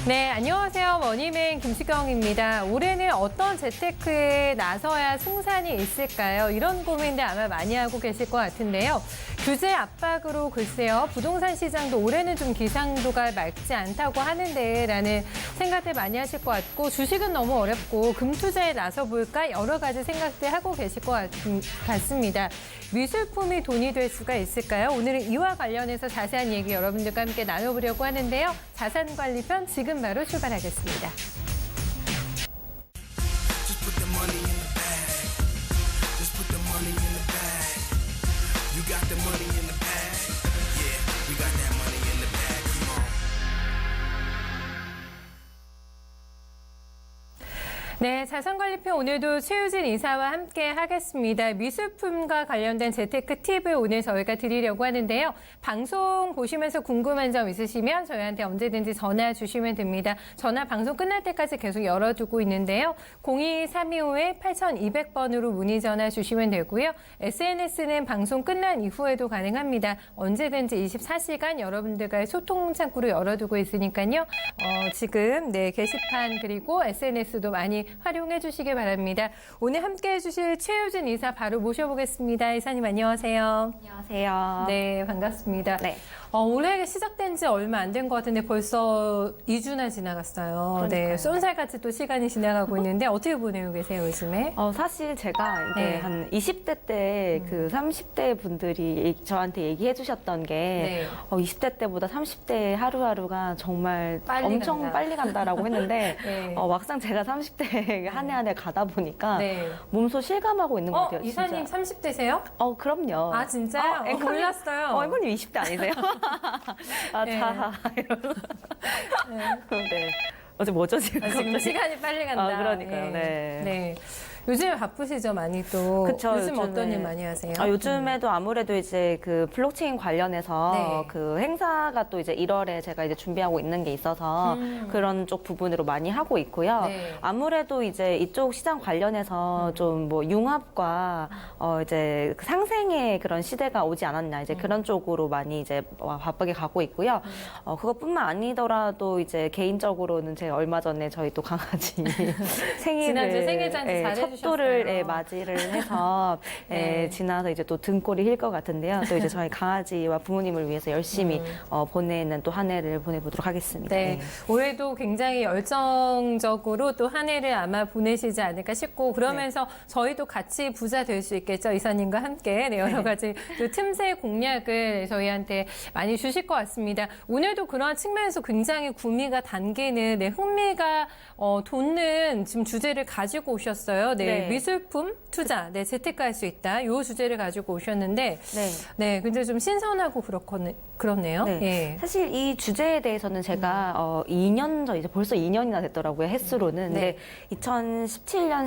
네, 안녕하세요. 머니맨 김수경입니다. 올해는 어떤 재테크에 나서야 승산이 있을까요? 이런 고민들 아마 많이 하고 계실 것 같은데요. 규제 압박으로 글쎄요, 부동산 시장도 올해는 좀 기상도가 맑지 않다고 하는데 라는 생각들 많이 하실 것 같고, 주식은 너무 어렵고 금투자에 나서볼까 여러 가지 생각들 하고 계실 것 같습니다. 미술품이 돈이 될 수가 있을까요? 오늘은 이와 관련해서 자세한 얘기 여러분들과 함께 나눠보려고 하는데요. 자산관리편 지금 바로 출발하겠습니다. 네, 자산관리편 오늘도 최유진 이사와 함께 하겠습니다. 미술품과 관련된 재테크 팁을 오늘 저희가 드리려고 하는데요. 방송 보시면서 궁금한 점 있으시면 저희한테 언제든지 전화 주시면 됩니다. 전화 방송 끝날 때까지 계속 열어두고 있는데요. 02-325-8200번으로 문의 전화 주시면 되고요. SNS는 방송 끝난 이후에도 가능합니다. 언제든지 24시간 여러분들과의 소통 창구를 열어두고 있으니까요. 지금 게시판 그리고 SNS도 많이 활용해 주시기 바랍니다. 오늘 함께해 주실 최유진 이사 바로 모셔보겠습니다. 이사님 안녕하세요. 안녕하세요. 네, 반갑습니다. 네. 올해 시작된 지 얼마 안 된 것 같은데 벌써 2주나 지나갔어요. 그러니까요. 네, 쏜살같이 또 시간이 지나가고 있는데 어떻게 보내고 계세요, 요즘에? 사실 제가 이게 네. 한 20대 때 그 30대 분들이 저한테 얘기해 주셨던 게 네. 20대 때보다 30대 하루하루가 정말 빨리 엄청 간다. 빨리 간다라고 했는데 네. 막상 제가 30대 한 해 한 해 가다 보니까 네. 몸소 실감하고 있는 것 같아요. 이사님 진짜. 30대세요? 그럼요. 아, 진짜요? 앵커님, 몰랐어요. 앵커님 20대 아니세요? 네. 이러면서. 네. 어제 뭐죠 지금? 지금 갑자기? 시간이 빨리 간다. 그러니까요. 네. 네. 요즘에 바쁘시죠, 많이 또. 그쵸, 요즘 요즘에. 어떤 일 많이 하세요? 요즘에도 아무래도 이제 그 블록체인 관련해서 네. 그 행사가 또 이제 1월에 제가 이제 준비하고 있는 게 있어서 그런 쪽 부분으로 많이 하고 있고요. 네. 아무래도 이제 이쪽 시장 관련해서 좀 뭐 융합과 이제 상생의 그런 시대가 오지 않았나 이제 그런 쪽으로 많이 이제 바쁘게 가고 있고요. 그것뿐만 아니더라도 이제 개인적으로는 제가 얼마 전에 저희 또 강아지 생일을 지난주 생일 잔치 잘해주셨어요. 첫 돌을 맞이를 해서 네. 지나서 이제 또 등골이 힐 것 같은데요. 또 이제 저희 강아지와 부모님을 위해서 열심히 보내는 또 한 해를 보내보도록 하겠습니다. 네. 올해도 굉장히 열정적으로 또 한 해를 아마 보내시지 않을까 싶고 그러면서 저희도 같이 부자 될 수 있겠죠. 이사님과 함께 여러 가지 또 틈새 공략을 저희한테 많이 주실 것 같습니다. 오늘도 그러한 측면에서 굉장히 구미가 당기는 흥미가 돋는 지금 주제를 가지고 오셨어요. 네. 네. 미술품 투자, 재테크할 수 있다. 이 주제를 가지고 오셨는데 네. 근데 좀 신선하고 그렇네요. 네. 예. 사실 이 주제에 대해서는 제가 2년 전, 이제 벌써 2년이나 됐더라고요, 횟수로는. 네. 근데 2017년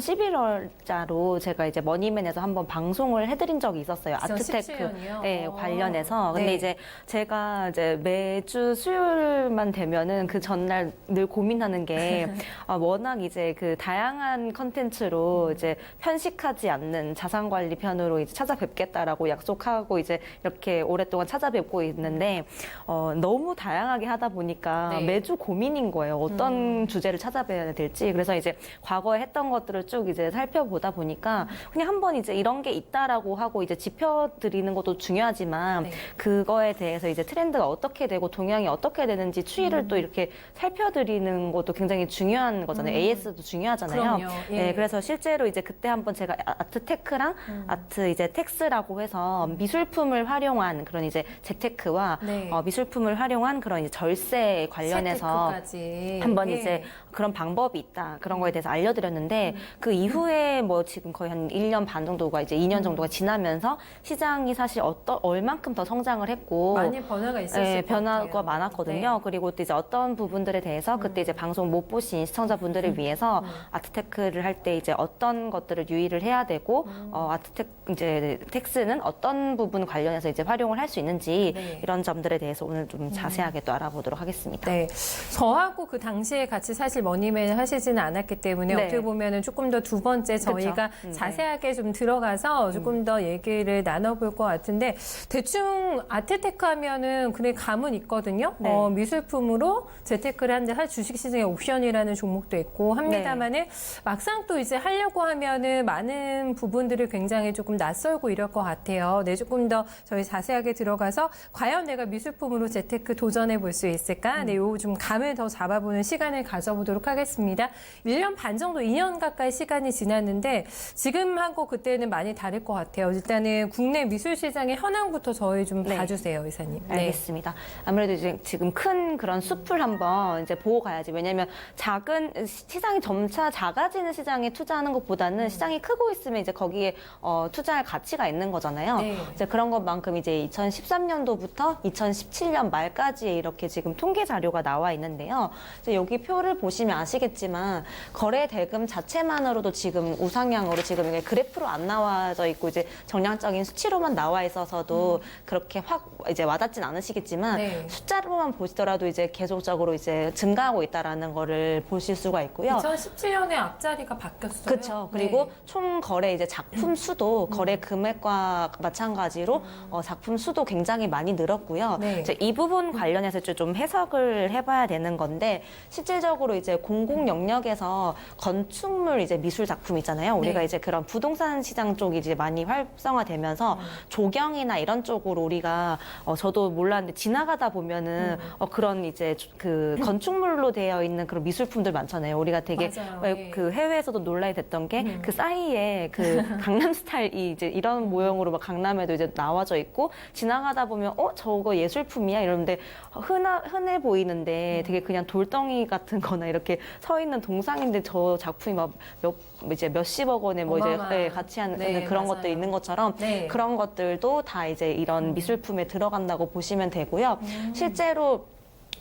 11월자로 제가 이제 머니맨에서 한번 방송을 해드린 적이 있었어요. 2017 아트테크 년이요? 네, 관련해서. 근데 네. 이제 제가 이제 매주 수요일만 되면은 그 전날 늘 고민하는 게 워낙 이제 그 다양한 컨텐츠로 이제 편식하지 않는 자산관리 편으로 이제 찾아뵙겠다라고 약속하고 이제 이렇게 오랫동안 찾아뵙고 있는데 너무 다양하게 하다 보니까 네. 매주 고민인 거예요. 어떤 주제를 찾아뵈야 될지. 그래서 이제 과거에 했던 것들을 쭉 이제 살펴보다 보니까 그냥 한번 이제 이런 게 있다라고 하고 이제 짚어드리는 것도 중요하지만 네. 그거에 대해서 이제 트렌드가 어떻게 되고 동향이 어떻게 되는지 추이를 또 이렇게 살펴드리는 것도 굉장히 중요한 거잖아요. AS도 중요하잖아요. 그럼요. 예. 네, 그래서 실제로 이제 그때 한번 제가 아트테크랑 아트 이제 텍스라고 해서 미술품을 활용한 그런 이제 재테크와 네. 미술품을 활용한 그런 이제 절세 관련해서 재테크까지. 한번 예. 이제 그런 방법이 있다. 그런 거에 대해서 알려드렸는데 그 이후에 뭐 지금 거의 한 1년 반 정도가 이제 2년 정도가 지나면서 시장이 사실 얼만큼 더 성장을 했고 많이 변화가 있었을 것 변화가 같아요. 많았거든요. 네. 그리고 또 이제 어떤 부분들에 대해서 그때 이제 방송 못 보신 시청자분들을 위해서 아트테크를 할 때 이제 어떤 것들을 유의를 해야 되고 이제 텍스는 어떤 부분 관련해서 이제 활용을 할 수 있는지 네. 이런 이런 점들에 대해서 오늘 좀 자세하게 또 알아보도록 하겠습니다. 네, 저하고 그 당시에 같이 사실 머니맨을 하시지는 않았기 때문에 네. 어떻게 보면은 조금 더 두 번째 저희가 네. 자세하게 좀 들어가서 조금 더 얘기를 나눠볼 것 같은데 대충 아트테크 하면은 그래 감은 있거든요. 네. 미술품으로 재테크를 하는데 사실 주식시장에 옵션이라는 종목도 있고 합니다만은 막상 또 이제 하려고 하면은 많은 부분들이 굉장히 조금 낯설고 이럴 것 같아요. 네, 조금 더 저희 자세하게 들어가서 과연 내가 미술품으로 재테크 도전해 볼 수 있을까? 네, 요 좀 감을 더 잡아보는 시간을 가져보도록 하겠습니다. 1년 반 정도, 2년 가까이 시간이 지났는데 지금 하고 그때는 많이 다를 것 같아요. 일단은 국내 미술 시장의 현황부터 저희 좀 네. 봐주세요, 이사님. 네. 알겠습니다. 아무래도 이제 지금 큰 그런 숲을 한번 이제 보고 가야지. 왜냐면 작은 시장이 점차 작아지는 시장에 투자하는 것보다는 시장이 크고 있으면 이제 거기에 투자할 가치가 있는 거잖아요. 네. 이제 그런 것만큼 이제 2013년도부터 2017년 말까지에 이렇게 지금 통계 자료가 나와 있는데요. 이제 여기 표를 보시면 아시겠지만 거래 대금 자체만으로도 지금 우상향으로 지금 이게 그래프로 안 나와져 있고 이제 정량적인 수치로만 나와 있어서도 그렇게 확 이제 와닿진 않으시겠지만 네. 숫자로만 보시더라도 이제 계속적으로 이제 증가하고 있다라는 거를 보실 수가 있고요. 2017년에 앞자리가 바뀌었어요. 그렇죠. 그리고 네. 총 거래 이제 작품 수도 거래 금액과 마찬가지로 작품 수도 굉장히 많이 늘었고요. 네. 이제 이 부분 관련해서 좀 해석을 해봐야 되는 건데 실질적으로 이제 공공 영역에서 건축물 이제 미술 작품 있잖아요. 우리가 네. 이제 그런 부동산 시장 쪽이 이제 많이 활성화되면서 조경이나 이런 쪽으로 우리가 저도 몰랐는데 지나가다 보면은 그런 이제 그 건축물로 되어 있는 그런 미술품들 많잖아요. 우리가 되게 맞아요. 예. 그 해외에서도 논란이 됐던 게 그 사이에 그 강남 스타일이 이제 이런 모형으로 막 강남에도 이제 나와져 있고 지나가다 보면 저거 예술품이야 이러는데 흔해 보이는데 되게 그냥 돌덩이 같은 거나 이렇게 서 있는 동상인데 저 작품이 막 이제 몇십억 원에 뭐 이제 어마어마한. 같이 하는 네, 그런 맞아요. 것도 있는 것처럼 네. 그런 것들도 다 이제 이런 미술품에 들어간다고 보시면 되고요. 실제로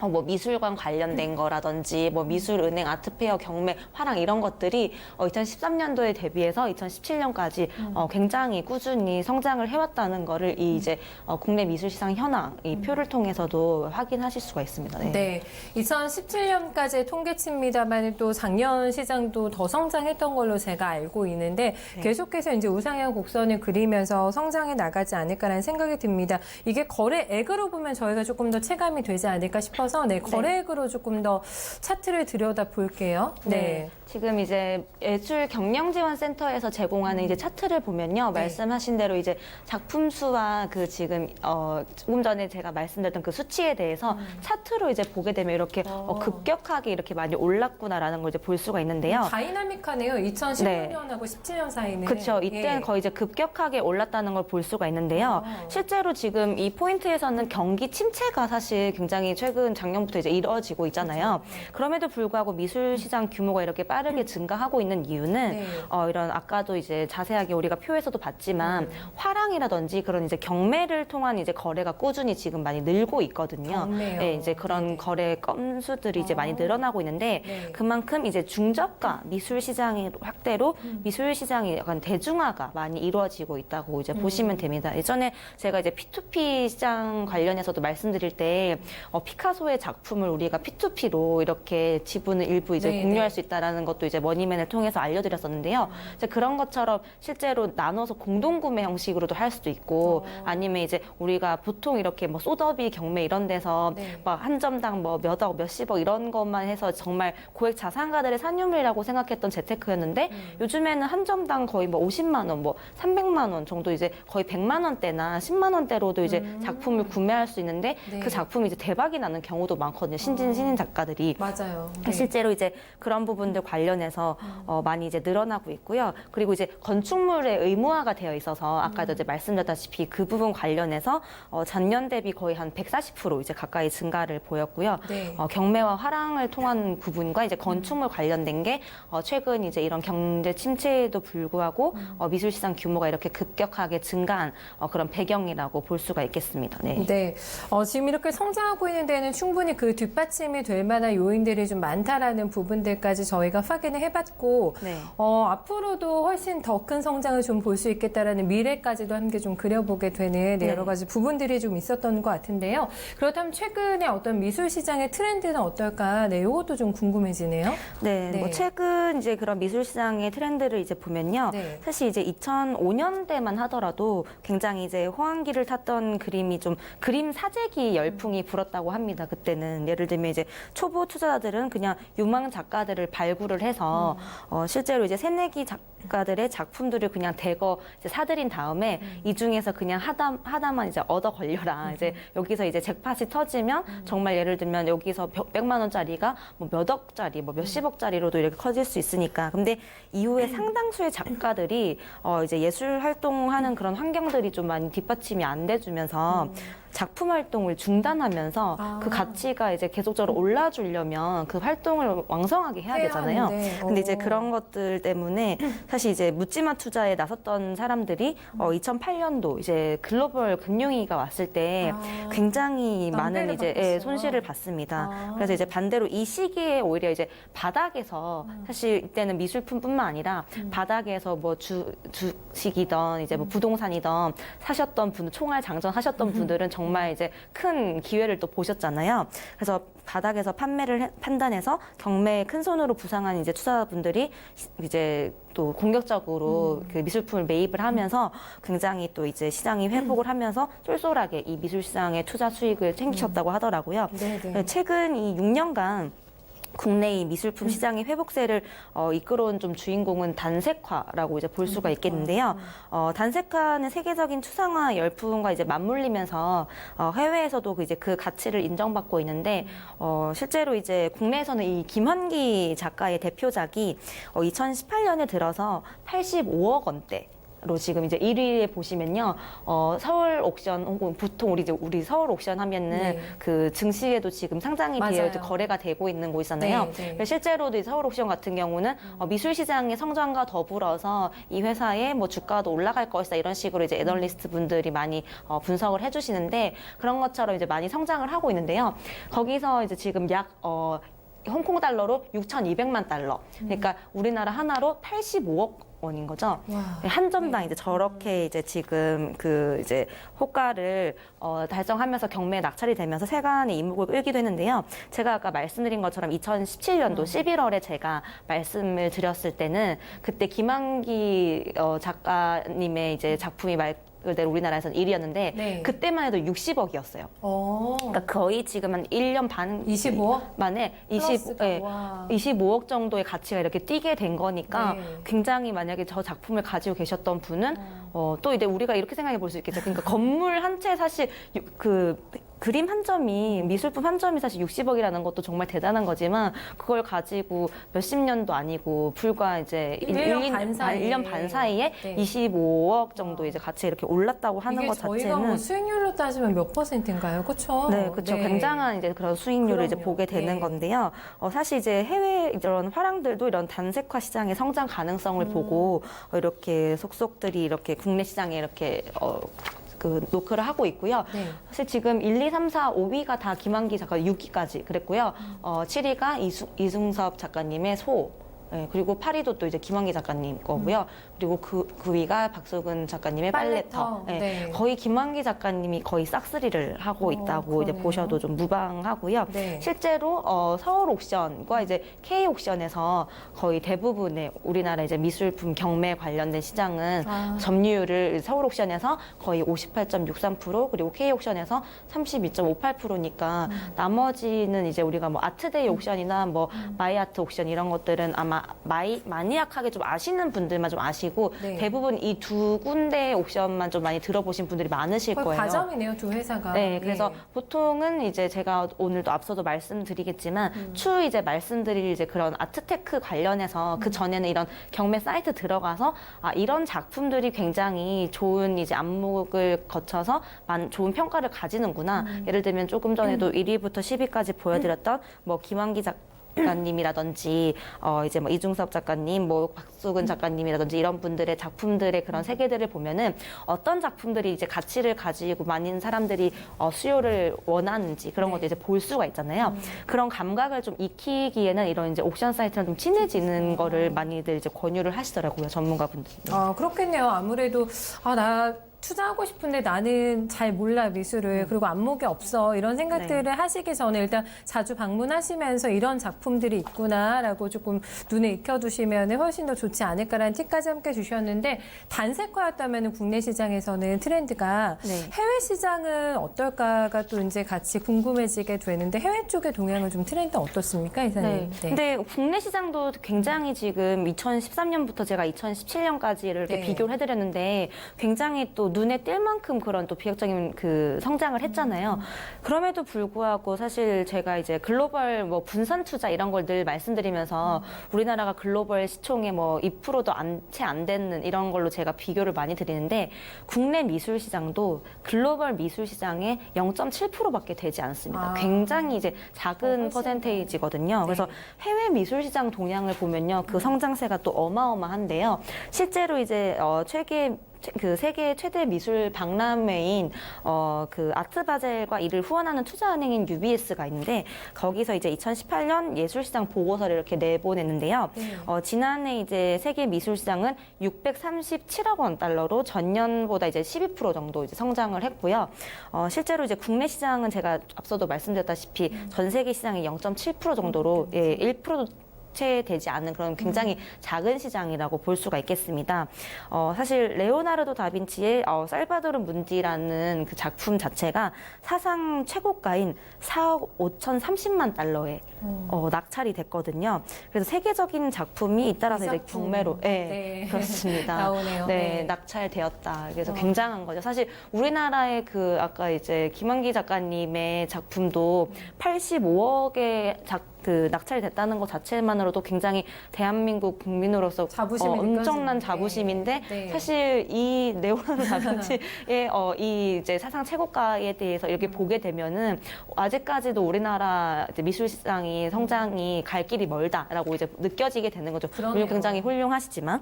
뭐 미술관 관련된 거라든지 뭐 미술은행, 아트페어, 경매, 화랑 이런 것들이 2013년도에 대비해서 2017년까지 굉장히 꾸준히 성장을 해왔다는 거를 이 이제 국내 미술 시장 현황 이 표를 통해서도 확인하실 수가 있습니다. 네. 네, 2017년까지의 통계치입니다만 또 작년 시장도 더 성장했던 걸로 제가 알고 있는데 계속해서 이제 우상향 곡선을 그리면서 성장해 나가지 않을까라는 생각이 듭니다. 이게 거래액으로 보면 저희가 조금 더 체감이 되지 않을까 싶어서 거래액으로 조금 더 차트를 들여다 볼게요. 네. 지금 이제 예술경영지원센터에서 제공하는 이제 차트를 보면요. 말씀하신 대로 이제 작품 수와 그 지금 조금 전에 제가 말씀드렸던 그 수치에 대해서 차트로 이제 보게 되면 이렇게 급격하게 이렇게 많이 올랐구나라는 걸 이제 볼 수가 있는데요. 다이나믹하네요. 2016년하고 17년 사이는. 그렇죠. 이때는 거의 이제 급격하게 올랐다는 걸 볼 수가 있는데요. 실제로 지금 이 포인트에서는 경기 침체가 사실 굉장히 최근 작년부터 이제 이루어지고 있잖아요. 그럼에도 불구하고 미술 시장 규모가 이렇게 빠르게 증가하고 있는 이유는 이런 아까도 이제 자세하게 우리가 표에서도 봤지만 화랑이라든지 그런 이제 경매를 통한 이제 거래가 꾸준히 지금 많이 늘고 있거든요. 경매요. 네, 이제 그런 거래 건수들이 이제 많이 늘어나고 있는데 그만큼 이제 중저가 미술 시장의 확대로 미술 시장이 약간 대중화가 많이 이루어지고 있다고 이제 보시면 됩니다. 예전에 제가 이제 P2P 시장 관련해서도 말씀드릴 때 피카소의 작품을 우리가 P2P로 이렇게 지분을 일부 이제 공유할 수 있다라는 것도 이제 머니맨을 통해서 알려드렸었는데요. 이제 그런 것처럼 실제로 나눠서 공동구매 형식으로도 할 수도 있고 아니면 이제 우리가 보통 이렇게 뭐 소더비 경매 이런 데서 막 한 점당 뭐 몇억, 몇십억 이런 것만 해서 정말 고액 자산가들의 산유물이라고 생각했던 재테크였는데 요즘에는 한 점당 거의 뭐 50만 원, 뭐 300만 원 정도 이제 거의 100만 원대나 10만 원대로도 이제 작품을 구매할 수 있는데 그 작품이 이제 대박이 나는 경우도 많거든요. 신인 작가들이. 맞아요. 실제로 이제 그런 부분들 관련해서 많이 이제 늘어나고 있고요. 그리고 이제 건축물의 의무화가 되어 있어서 아까도 이제 말씀드렸다시피 그 부분 관련해서 전년 대비 거의 한 140% 이제 가까이 증가를 보였고요. 경매와 화랑을 통한 부분과 이제 건축물 관련된 게 최근 이제 이런 경제 침체에도 불구하고 미술 시장 규모가 이렇게 급격하게 증가한 그런 배경이라고 볼 수가 있겠습니다. 네. 지금 이렇게 성장하고 있는 데는 충분히 그 뒷받침이 될 만한 요인들이 좀 많다라는 부분들까지 저희가 확인을 해봤고 네. 앞으로도 훨씬 더 큰 성장을 좀 볼 수 있겠다라는 미래까지도 함께 좀 그려보게 되는 네. 여러 가지 부분들이 좀 있었던 것 같은데요. 그렇다면 최근에 어떤 미술 시장의 트렌드는 어떨까? 네, 이것도 좀 궁금해지네요. 네, 네. 뭐 최근 이제 그런 미술 시장의 트렌드를 이제 보면요. 네. 사실 이제 2005년대만 하더라도 굉장히 이제 호황기를 탔던 그림이 좀 그림 사재기 열풍이 불었다고 합니다. 그때는 예를 들면 이제 초보 투자자들은 그냥 유망 작가들을 발굴을 해서 실제로 이제 새내기 작가들의 작품들을 그냥 대거 이제 사들인 다음에 이 중에서 그냥 하나만 이제 얻어 걸려라. 이제 여기서 이제 잭팟이 터지면 정말 예를 들면 여기서 100만 원짜리가 뭐 몇 억짜리, 뭐 몇십억짜리로도 이렇게 커질 수 있으니까. 근데 이후에 상당수의 작가들이 이제 예술 활동하는 그런 환경들이 좀 많이 뒷받침이 안 돼주면서 작품 활동을 중단하면서 그 가치가 이제 계속적으로 올라주려면 그 활동을 왕성하게 해야 되잖아요. 하는데. 근데 이제 그런 것들 때문에 사실 이제 묻지마 투자에 나섰던 사람들이 2008년도 이제 글로벌 금융위기가 왔을 때 굉장히 많은 이제 받았어요. 손실을 봤습니다. 그래서 이제 반대로 이 시기에 오히려 이제 바닥에서 사실 이때는 미술품뿐만 아니라 바닥에서 뭐 주식이던 이제 뭐 부동산이던 사셨던 분, 총알 장전하셨던 분들은 정말 이제 큰 기회를 또 보셨잖아요. 그래서 바닥에서 판매를 판단해서 경매에 큰 손으로 부상한 이제 투자자분들이 이제 또 공격적으로 그 미술품을 매입을 하면서 굉장히 또 이제 시장이 회복을 하면서 쏠쏠하게 이 미술 시장의 투자 수익을 챙기셨다고 하더라고요. 네네. 최근 이 6년간 국내의 미술품 시장의 회복세를 이끌어온 좀 주인공은 단색화라고 이제 볼 수가 있겠는데요. 단색화는 세계적인 추상화 열풍과 이제 맞물리면서 해외에서도 이제 그 가치를 인정받고 있는데 실제로 이제 국내에서는 이 김환기 작가의 대표작이 2018년에 들어서 85억 원대. 로 지금 이제 1위에 보시면요, 서울 옥션 혹은 보통 우리 서울 옥션 하면은 네. 그 증시에도 지금 상장이 되어 맞아요. 이제 거래가 되고 있는 곳이잖아요. 네, 네. 실제로도 이 서울 옥션 같은 경우는 미술 시장의 성장과 더불어서 이 회사의 뭐 주가도 올라갈 것이다 이런 식으로 이제 애널리스트 분들이 많이 분석을 해주시는데 그런 것처럼 이제 많이 성장을 하고 있는데요. 거기서 이제 지금 약 홍콩 달러로 6,200만 달러. 그러니까 우리나라 하나로 85억 원인 거죠. 와. 한 점당 이제 저렇게 이제 지금 그 이제 호가를 달성하면서 경매에 낙찰이 되면서 세간의 이목을 끌기도 했는데요. 제가 아까 말씀드린 것처럼 2017년도 11월에 제가 말씀을 드렸을 때는 그때 김한기 작가님의 이제 작품이 그대로 우리나라에서는 1위였는데 네. 그때만 해도 60억이었어요. 그러니까 거의 지금 한 1년 반 25억? 만에 플러스가, 와. 25억 정도의 가치가 이렇게 뛰게 된 거니까 네. 굉장히 만약에 저 작품을 가지고 계셨던 분은 또 이제 우리가 이렇게 생각해 볼 수 있겠죠. 그러니까 건물 한 채 사실 그 그림 한 점이 미술품 한 점이 사실 60억이라는 것도 정말 대단한 거지만 그걸 가지고 몇십 년도 아니고 불과 이제 1년 반 사이에. 1년 반 사이에 네. 25억 정도 이제 가치 이렇게 올랐다고 하는 이게 것 저희가 자체는 뭐 수익률로 따지면 몇 %인가요? 그렇죠? 네, 그렇죠. 굉장한 이제 그런 수익률을 이제 그럼요. 보게 되는 네. 건데요. 사실 이제 해외 이런 화랑들도 이런 단색화 시장의 성장 가능성을 보고 이렇게 속속들이 이렇게 국내 시장에 이렇게 그 노크를 하고 있고요. 네. 사실 지금 1, 2, 3, 4, 5위가 다 김한기 작가 6위까지 그랬고요. 7위가 이승섭 작가님의 소. 네, 그리고 8위도 또 이제 김한기 작가님 거고요. 그리고 9위가 박소근 작가님의 빨래터. 네, 네. 거의 김한기 작가님이 거의 싹쓸이를 하고 있다고 이제 그러네요. 보셔도 좀 무방하고요. 네. 실제로 서울 옥션과 이제 K 옥션에서 거의 대부분의 우리나라 이제 미술품 경매 관련된 시장은 점유율을 서울 옥션에서 거의 58.63% 그리고 K 옥션에서 32.58%니까 나머지는 이제 우리가 뭐 아트데이 옥션이나 뭐 마이아트 옥션 이런 것들은 아마 마니악하게 좀 아시는 분들만 좀 아시고 네. 대부분 이 두 군데 옥션만 좀 많이 들어보신 분들이 많으실 거의 거예요. 과점이네요, 두 회사가. 네, 그래서 예. 보통은 이제 제가 오늘도 앞서도 말씀드리겠지만 추후 이제 말씀드릴 이제 그런 아트테크 관련해서 그 전에는 이런 경매 사이트 들어가서 이런 작품들이 굉장히 좋은 이제 안목을 거쳐서 좋은 평가를 가지는구나. 예를 들면 조금 전에도 1위부터 10위까지 보여드렸던 뭐 김한기 작가님이라든지 이제 뭐 이중섭 작가님, 뭐 박수근 작가님이라든지 이런 분들의 작품들의 그런 세계들을 보면은 어떤 작품들이 이제 가치를 가지고 많은 사람들이 수요를 원하는지 그런 것도 이제 볼 수가 있잖아요. 그런 감각을 좀 익히기에는 이런 이제 옥션 사이트랑 좀 친해지는 거를 많이들 이제 권유를 하시더라고요, 전문가분들이. 그렇겠네요. 아무래도 나 투자하고 싶은데 나는 잘 몰라 미술을 그리고 안목이 없어 이런 생각들을 하시기 전에 일단 자주 방문하시면서 이런 작품들이 있구나라고 조금 눈에 익혀두시면 훨씬 더 좋지 않을까라는 팁까지 함께 주셨는데 단색화였다면 국내 시장에서는 트렌드가 해외 시장은 어떨까가 또 이제 같이 궁금해지게 되는데 해외 쪽의 동향은 좀 트렌드 어떻습니까, 이사님? 근데 국내 시장도 굉장히 지금 2013년부터 제가 2017년까지를 이렇게 비교를 해드렸는데 굉장히 또 눈에 띌 만큼 그런 또 비약적인 그 성장을 했잖아요. 그럼에도 불구하고 사실 제가 이제 글로벌 뭐 분산 투자 이런 걸 늘 말씀드리면서 우리나라가 글로벌 시총의 뭐 2%도 채 안 되는 이런 걸로 제가 비교를 많이 드리는데 국내 미술 시장도 글로벌 미술 시장의 0.7%밖에 되지 않습니다. 굉장히 이제 작은 퍼센테이지거든요. 그래서 해외 미술 시장 동향을 보면요, 그 성장세가 또 어마어마한데요. 실제로 이제 그 세계 최대 미술 박람회인 그 아트바젤과 이를 후원하는 투자은행인 UBS가 있는데 거기서 이제 2018년 예술시장 보고서를 이렇게 내보냈는데요. 지난해 이제 세계 미술시장은 637억 원 달러로 전년보다 이제 12% 정도 이제 성장을 했고요. 실제로 이제 국내 시장은 제가 앞서도 말씀드렸다시피 전 세계 시장의 0.7% 정도로 1%도 채 되지 않는 그런 굉장히 작은 시장이라고 볼 수가 있겠습니다. 사실 레오나르도 다빈치의 살바도르 문디라는 그 작품 자체가 사상 최고가인 4억 5,030만 달러에 낙찰이 됐거든요. 그래서 세계적인 작품이 잇따라서 이제 경매로 그렇습니다. 나오네요. 낙찰되었다. 그래서 굉장한 거죠. 사실 우리나라의 그 아까 이제 김한기 작가님의 작품도 85억의 그 낙찰이 됐다는 것 자체만으로도 굉장히 대한민국 국민으로서 엄청난 자부심인데 사실 이 레오나르도 다빈치의 이 이제 사상 최고가에 대해서 이렇게 보게 되면은 아직까지도 우리나라 이제 미술 시장이 성장이 갈 길이 멀다라고 이제 느껴지게 되는 거죠. 물론 굉장히 훌륭하시지만.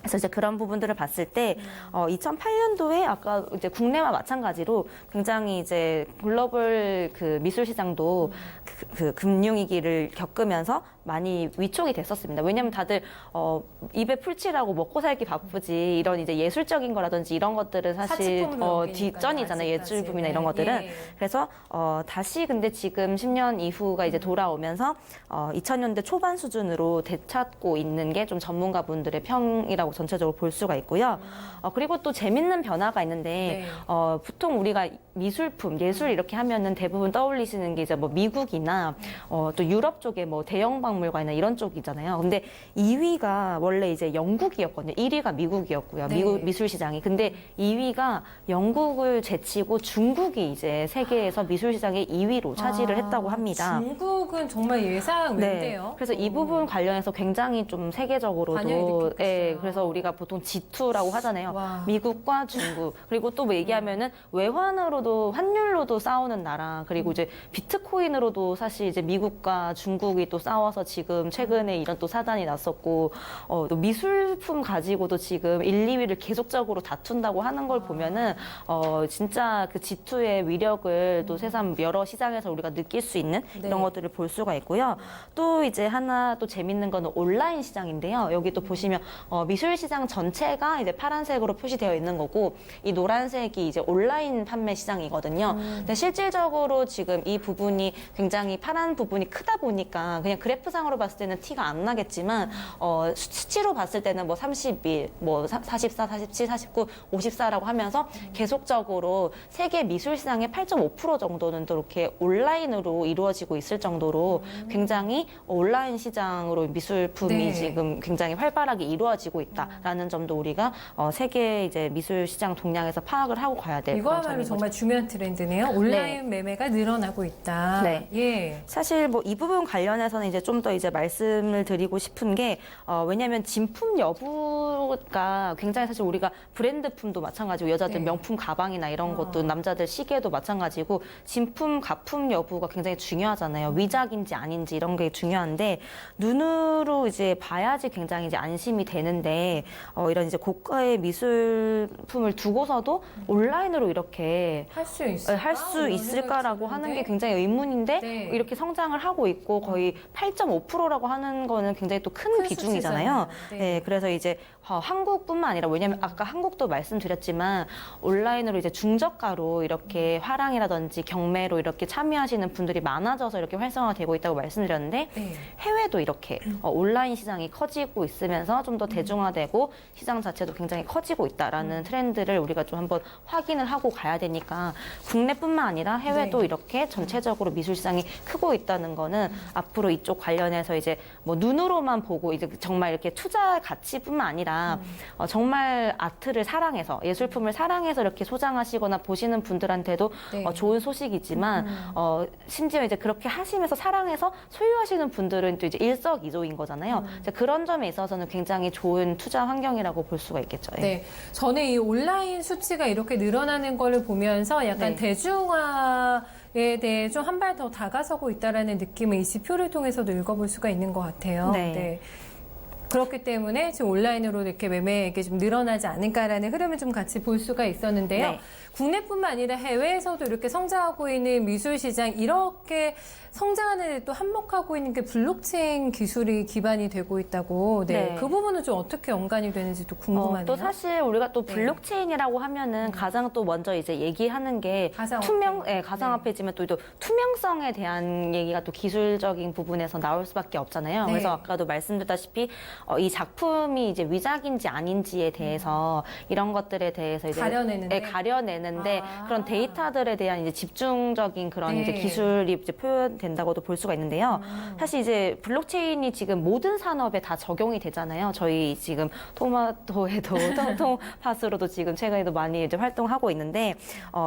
그래서 이제 그런 부분들을 봤을 때 2008년도에 아까 이제 국내와 마찬가지로 굉장히 이제 글로벌 그 미술 시장도 그 금융위기를 겪으면서 많이 위축이 됐었습니다. 왜냐하면 다들 입에 풀칠하고 먹고 살기 바쁘지 이런 이제 예술적인 거라든지 이런 것들은 사실 뒷전이잖아요. 예술품이나 이런 것들은. 그래서 다시 근데 지금 10년 이후가 이제 돌아오면서 2000년대 초반 수준으로 되찾고 있는 게 좀 전문가분들의 평이라고 전체적으로 볼 수가 있고요. 그리고 또 재밌는 변화가 있는데 보통 우리가 미술품, 예술 이렇게 하면은 대부분 떠올리시는 게 이제 뭐 미국이나 또 유럽 쪽에 뭐 대형 박물관이나 이런 쪽이잖아요. 근데 2위가 원래 이제 영국이었거든요. 1위가 미국이었고요. 미국 미술 시장이. 근데 2위가 영국을 제치고 중국이 이제 세계에서 미술 시장의 2위로 차지를 했다고 합니다. 중국은 정말 예상 외인데요. 그래서 이 부분 관련해서 굉장히 좀 세계적으로도 그래서 우리가 보통 G2라고 하잖아요. 미국과 중국. 그리고 또 뭐 얘기하면은 외환으로도 환율로도 싸우는 나라. 그리고 이제 비트코인으로도 사실 이제 미국과 중국이 또 싸워서 지금 최근에 이런 또 사단이 났었고 또 미술품 가지고도 지금 1, 2위를 계속적으로 다툰다고 하는 걸 보면은 진짜 그 G2의 위력을 또 세상 여러 시장에서 우리가 느낄 수 있는 이런 것들을 볼 수가 있고요. 또 이제 하나 또 재밌는 거는 온라인 시장인데요. 여기 또 보시면 미술 시장 전체가 이제 파란색으로 표시되어 있는 거고 이 노란색이 이제 온라인 판매 시장이거든요. 근데 실질적으로 지금 이 부분이 굉장히 파란 부분이 크다 보니까 그냥 그래프상으로 봤을 때는 티가 안 나겠지만 수치로 봤을 때는 뭐 31, 뭐 44, 47, 49, 54라고 하면서 계속적으로 세계 미술 시장의 8.5% 정도는 또 이렇게 온라인으로 이루어지고 있을 정도로 굉장히 온라인 시장으로 미술품이 지금 굉장히 활발하게 이루어지고 있다. 있다라는 점도 우리가 세계 이제 미술 시장 동향에서 파악을 하고 가야 될 그런 이거야말로 점인 정말 거죠. 중요한 트렌드네요. 온라인 매매가 늘어나고 있다. 네. 예. 사실 뭐 이 부분 관련해서는 이제 좀 더 이제 말씀을 드리고 싶은 게 왜냐하면 진품 여부가 굉장히 사실 우리가 브랜드품도 마찬가지고 여자들 네. 명품 가방이나 이런 것도 남자들 시계도 마찬가지고 진품 가품 여부가 굉장히 중요하잖아요. 위작인지 아닌지 이런 게 중요한데 눈으로 이제 봐야지 굉장히 이제 안심이 되는데 이런 이제 고가의 미술품을 두고서도 온라인으로 이렇게 할 수 있을까? 할 수 이런 있을까라고 생각이 하는 게 드는데. 굉장히 의문인데 네. 이렇게 성장을 하고 있고 거의 8.5%라고 하는 거는 굉장히 또 큰 큰 비중이잖아요. 수치잖아요. 네. 네, 그래서 이제 한국뿐만 아니라 왜냐면 아까 한국도 말씀드렸지만 온라인으로 이제 중저가로 이렇게 화랑이라든지 경매로 이렇게 참여하시는 분들이 많아져서 이렇게 활성화되고 있다고 말씀드렸는데 네. 해외도 이렇게 온라인 시장이 커지고 있으면서 좀 더 대중화되고 시장 자체도 굉장히 커지고 있다라는 트렌드를 우리가 좀 한번 확인을 하고 가야 되니까 국내뿐만 아니라 해외도 네. 이렇게 전체적으로 미술 시장이 크고 있다는 거는 앞으로 이쪽 관련해서 이제 뭐 눈으로만 보고 이제 정말 이렇게 투자 가치뿐만 아니라 정말 아트를 사랑해서 예술품을 사랑해서 이렇게 소장하시거나 보시는 분들한테도 네. 좋은 소식이지만 심지어 이제 그렇게 하시면서 사랑해서 소유하시는 분들은 또 이제 일석이조인 거잖아요. 이제 그런 점에 있어서는 굉장히 좋은 투자 환경이라고 볼 수가 있겠죠. 예. 네. 저는 이 온라인 수치가 이렇게 늘어나는 거를 보면서 약간 네. 대중화에 대해 좀 한 발 더 다가서고 있다라는 느낌을 이 지표를 통해서도 읽어볼 수가 있는 것 같아요. 네. 그렇기 때문에 지금 온라인으로 이렇게 매매액이 좀 늘어나지 않을까라는 흐름을 좀 같이 볼 수가 있었는데요. 네. 국내뿐만 아니라 해외에서도 이렇게 성장하고 있는 미술 시장, 이렇게 성장하는 데 또 한몫하고 있는 게 블록체인 기술이 기반이 되고 있다고. 네. 네. 그 부분은 좀 어떻게 연관이 되는지 또 궁금하네요. 또 사실 우리가 또 네. 블록체인이라고 하면은 가장 또 먼저 이제 얘기하는 게 가상화폐. 가상화폐지만 또 투명성에 대한 얘기가 또 기술적인 부분에서 나올 수밖에 없잖아요. 네. 그래서 아까도 말씀드렸다시피 이 작품이 이제 위작인지 아닌지에 대해서 이런 것들에 대해서 이제 가려내는데? 가려내는데 그런 데이터들에 대한 이제 집중적인 그런 네. 이제 기술이 이제 표현된다고도 볼 수가 있는데요. 사실 이제 블록체인이 지금 모든 산업에 다 적용이 되잖아요. 저희 지금 토마토에도 통통팥으로도 지금 최근에도 많이 이제 활동하고 있는데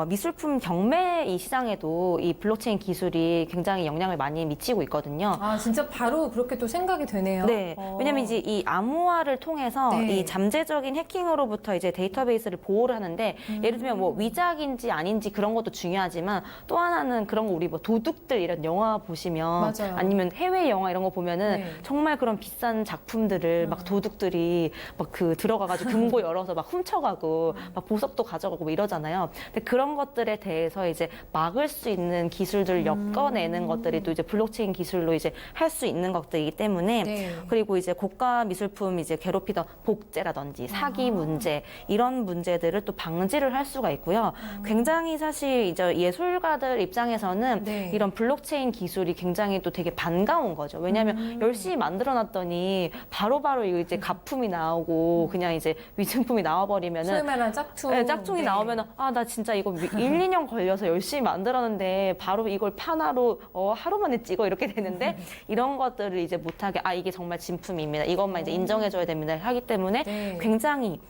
미술품 경매 이 시장에도 이 블록체인 기술이 굉장히 영향을 많이 미치고 있거든요. 아, 진짜 바로 그렇게 또 생각이 되네요. 네. 왜냐면 이제 이 암호화를 통해서 네. 이 잠재적인 해킹으로부터 이제 데이터베이스를 보호를 하는데 예를 들면 뭐 위작인지 아닌지 그런 것도 중요하지만 또 하나는 그런 거 우리 뭐 도둑들 이런 영화 보시면 맞아요. 아니면 해외 영화 이런 거 보면은 네. 정말 그런 비싼 작품들을 막 도둑들이 막 그 들어가가지고 금고 열어서 막 훔쳐가고 막 보석도 가져가고 뭐 이러잖아요. 근데 그런 것들에 대해서 이제 막을 수 있는 기술들을 엮어내는 것들이 또 이제 블록체인 기술로 이제 할 수 있는 것들이기 때문에 네. 그리고 이제 고가 미술품 이제 괴롭히던 복제라든지 사기 문제 이런 문제들을 또 방지를 할 수가 있고요. 굉장히 사실 이제 예술가들 입장에서는 네. 이런 블록체인 기술이 굉장히 또 되게 반가운 거죠. 왜냐하면 열심히 만들어놨더니 바로바로 이거 이제 가품이 나오고 그냥 이제 위증품이 나와버리면은 소위 말하는 짝퉁. 네, 짝퉁이 네. 나오면은 나 진짜 이거 1, 2년 걸려서 열심히 만들었는데 바로 이걸 하나로 하루 만에 찍어 이렇게 되는데 이런 것들을 이제 못하게 이게 정말 진품입니다. 이것만 이제 인정해줘야 됩니다. 하기 때문에 네. 굉장히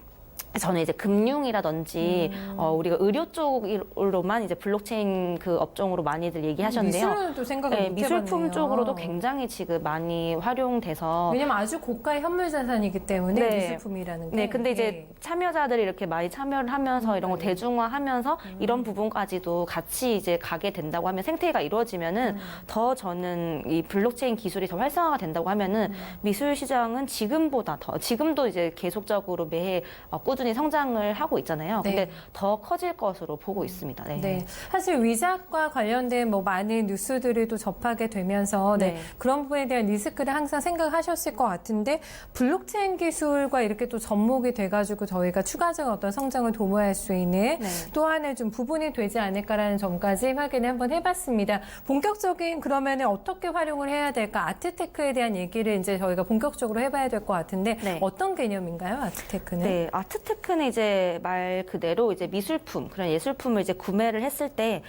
저는 이제 금융이라든지 우리가 의료 쪽으로만 이제 블록체인 그 업종으로 많이들 얘기하셨는데요. 미술은 또 생각을 네, 못 미술품 해봤네요. 쪽으로도 굉장히 지금 많이 활용돼서 왜냐면 아주 고가의 현물 자산이기 때문에 네. 미술품이라는 게. 네, 근데 이제 참여자들이 이렇게 많이 참여를 하면서 이런 거 대중화하면서 이런 부분까지도 같이 이제 가게 된다고 하면 생태계가 이루어지면은 더 저는 이 블록체인 기술이 더 활성화가 된다고 하면은 미술 시장은 지금보다 더 지금도 이제 계속적으로 매해 꾸준히 성장을 하고 있잖아요. 네. 근데 더 커질 것으로 보고 있습니다. 네. 네, 사실 위작과 관련된 뭐 많은 뉴스들을 또 접하게 되면서 네. 그런 부분에 대한 리스크를 항상 생각하셨을 것 같은데 블록체인 기술과 이렇게 또 접목이 돼가지고 저희가 추가적인 어떤 성장을 도모할 수 있는 네. 또 하나의 좀 부분이 되지 않을까라는 점까지 확인을 한번 해봤습니다. 본격적인 그러면은 어떻게 활용을 해야 될까? 아트테크에 대한 얘기를 이제 저희가 본격적으로 해봐야 될 것 같은데 네. 어떤 개념인가요? 아트테크는? 네, 아트테크는 이제 말 그대로 이제 미술품, 그런 예술품을 이제 구매를 했을 때